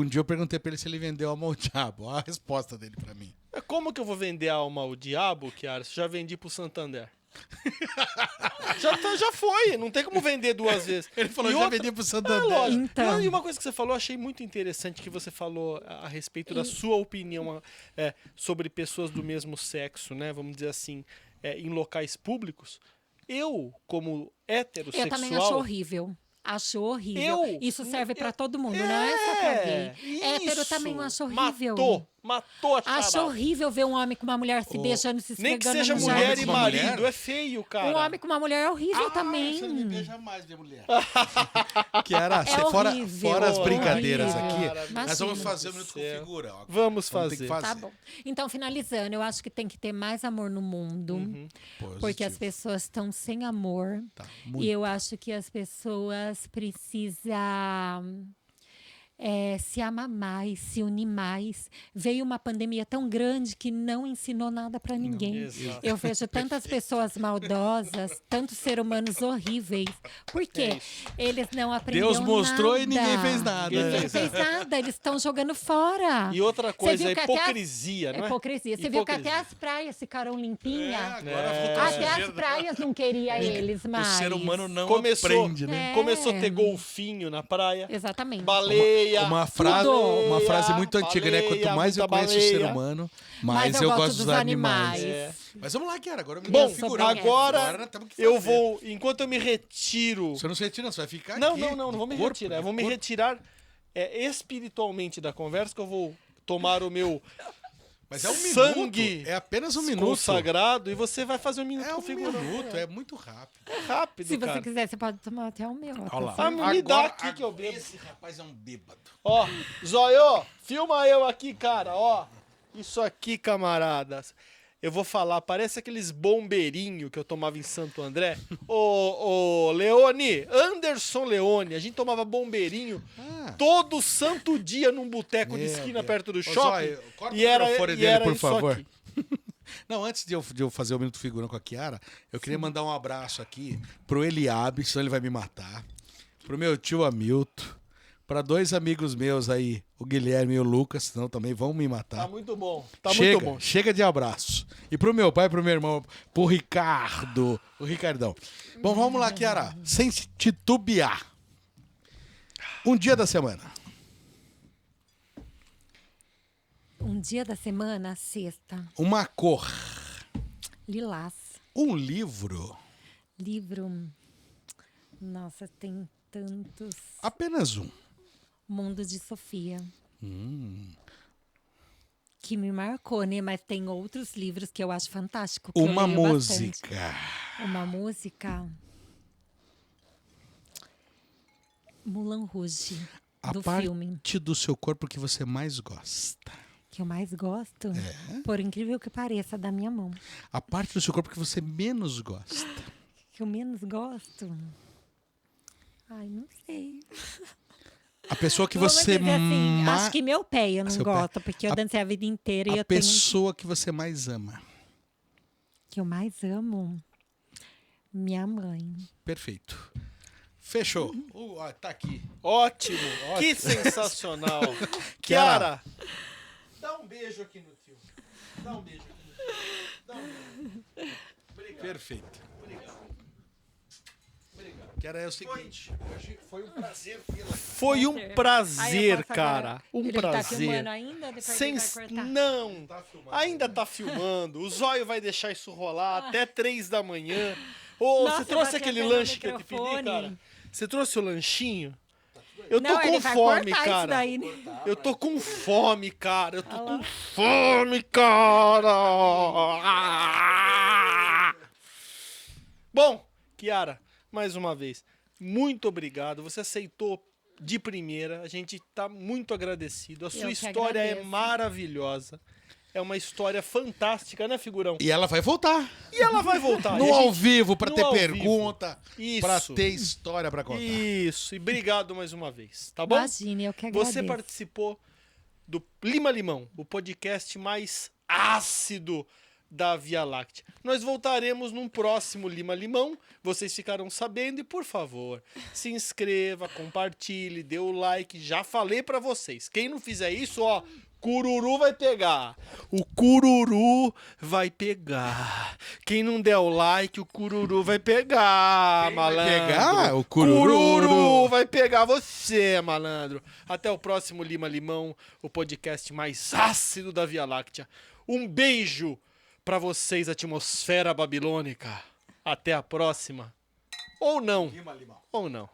dia eu perguntei pra ele se ele vendeu alma ao diabo. Olha a resposta dele pra mim. Como que eu vou vender a alma ao diabo, Chiara, se eu já vendi pro Santander? já foi, não tem como vender duas vezes. Ele falou, E já outra- vendi pro É Santander. lógico. Então. E uma coisa que você falou, achei muito interessante que você falou a respeito da sua opinião sobre pessoas do mesmo sexo, né? Vamos dizer assim, em locais públicos. Eu, como heterossexual... Eu também acho horrível. Acho horrível. Isso serve pra todo mundo, não é só pra gay. Hétero isso. também eu acho horrível. Matou a charada. Acho horrível ver um homem com uma mulher se beijando, se Nem que esfregando seja no mulher jardim. e Com uma marido, mulher? é feio, cara. Um homem com uma mulher é horrível também. Você não me beija mais, minha mulher. Chiara, É fora, horrível, fora as horrível. brincadeiras Cara, aqui, imagina. nós vamos fazer um minuto com Céu. figura. Ó. Vamos Vamos ter fazer. que fazer. Tá bom. Então, finalizando, eu acho que tem que ter mais amor no mundo. Porque Positivo. as pessoas estão sem amor. Tá, muito. E eu acho que as pessoas precisam se amar mais, se unir mais. Veio uma pandemia tão grande que não ensinou nada para ninguém. exato. Eu vejo tantas pessoas maldosas, tantos seres humanos horríveis. Por quê? Eles não aprenderam Deus mostrou nada. e ninguém fez nada. Ninguém fez nada. Eles estão jogando fora. E outra Você coisa, viu a que até hipocrisia, não é? hipocrisia. Você viu que até Hipocrisia. as praias ficaram limpinhas? Agora Até as praias não queriam eles O mais. ser humano não Começou, aprende, né? É. Começou a ter golfinho na praia, Exatamente. baleia, Uma frase, tudo. uma frase muito antiga, né? Quanto Baleia, mais eu muita conheço o ser baleia. humano, Mas mais eu eu gosto gosto dos dos animais. animais. Mas vamos lá, Chiara. Agora me Bom, dá figurão. agora nós temos que eu fazer. vou, enquanto eu me retiro... Você não se retira, você vai ficar Não, aqui. não vou me Corpo, retirar. Eu de vou me corpo. retirar espiritualmente da conversa, que eu vou tomar o meu Mas é um sangue minuto. É apenas um minuto. consagrado e você vai fazer um minuto É com o um figurão. minuto, é muito rápido. É rápido, Se você cara. quiser, você pode tomar até o meu. Olha lá. Ah, me dá aqui que eu bebo. Esse rapaz é um bêbado. Ó, Zóio, filma eu aqui, cara, ó. Isso aqui, camaradas. Eu vou falar, parece aqueles bombeirinhos que eu tomava em Santo André. Ô, Leone, Anderson Leone, a gente tomava bombeirinho todo santo dia num boteco de Meu esquina Deus. perto do Ô, shopping. Zóio, corta e o era, microfone e dele, era por isso favor. aqui. Não, antes de eu fazer o Minuto Figurão com a Kiara, eu queria mandar um abraço aqui pro Eliabe, senão ele vai me matar. Pro meu tio Hamilton. Pra 2 amigos meus aí, o Guilherme e o Lucas, senão também vão me matar. Tá muito bom, tá Chega, muito bom. chega de abraço. E pro meu pai, pro meu irmão, pro Ricardo, o Ricardão. Bom, vamos lá, Kiara. Sem titubear. Um dia da semana. Um dia da semana, sexta. Uma cor. Lilás. Um livro. Livro. Nossa, tem tantos. Apenas um. Mundo de Sofia. Que me marcou, né? Mas tem outros livros que eu acho fantástico. Que Uma eu leio música. bastante. Uma música. Moulin Rouge. A Do parte filme. do seu corpo que você mais gosta. Que eu mais gosto. É? Por incrível que pareça, da minha mão. A parte do seu corpo que você menos gosta. Que eu menos gosto. Ai, não sei. A pessoa que Vamos você dizer assim, mais... acho que meu pé eu não Seu pé. gosto, porque eu dancei a vida inteira e A eu tenho. pessoa que você mais ama. Que eu mais amo. Minha mãe. Perfeito. Fechou. Ó, tá aqui. Ótimo, que sensacional. Kiara. Kiara, dá um beijo aqui no tio. Dá um beijo aqui no tio. Dá um beijo. Obrigado. Perfeito. Obrigado. Obrigado. Kiara, é o seguinte. Hoje foi um prazer tê-la. Foi um Aí eu prazer, posso cara. agora- Um Ele tá prazer. filmando ainda? Depois Sem... ele vai cortar. Não, Tá filmando. ainda tá filmando. O Zóio vai deixar isso rolar até 3 da manhã. Ô, Nossa, você trouxe bati aquele até no lanche que eu te pedi, microfone. cara? Você trouxe o lanchinho? Eu tô Não, com ele vai fome, cortar isso cara. daí, né? Eu tô com fome, cara. Eu tô Olha com lá. fome, cara. Bom, Kiara, mais uma vez, muito obrigado. Você aceitou de primeira. A gente tá muito agradecido. A sua que história é agradeço. maravilhosa. É uma história fantástica, né, figurão? E ela vai voltar. E ela vai voltar. No E a ao gente- vivo, pra no ter ao pergunta, Isso. pra ter história pra contar. Isso. E obrigado mais uma vez, tá bom? Imagine, eu que agradeço. Você participou do Lima Limão, o podcast mais ácido da Via Láctea. Nós voltaremos num próximo Lima Limão. Vocês ficaram sabendo e, por favor, se inscreva, compartilhe, dê o like. Já falei pra vocês. Quem não fizer isso, ó, cururu vai pegar. O cururu vai pegar. Quem não der o like, o cururu vai pegar, malandro. pegar? O cururu? Cururu vai pegar você, malandro. Até o próximo Lima Limão, o podcast mais ácido da Via Láctea. Um beijo pra vocês, atmosfera babilônica. Até a próxima. Ou não. Ou não.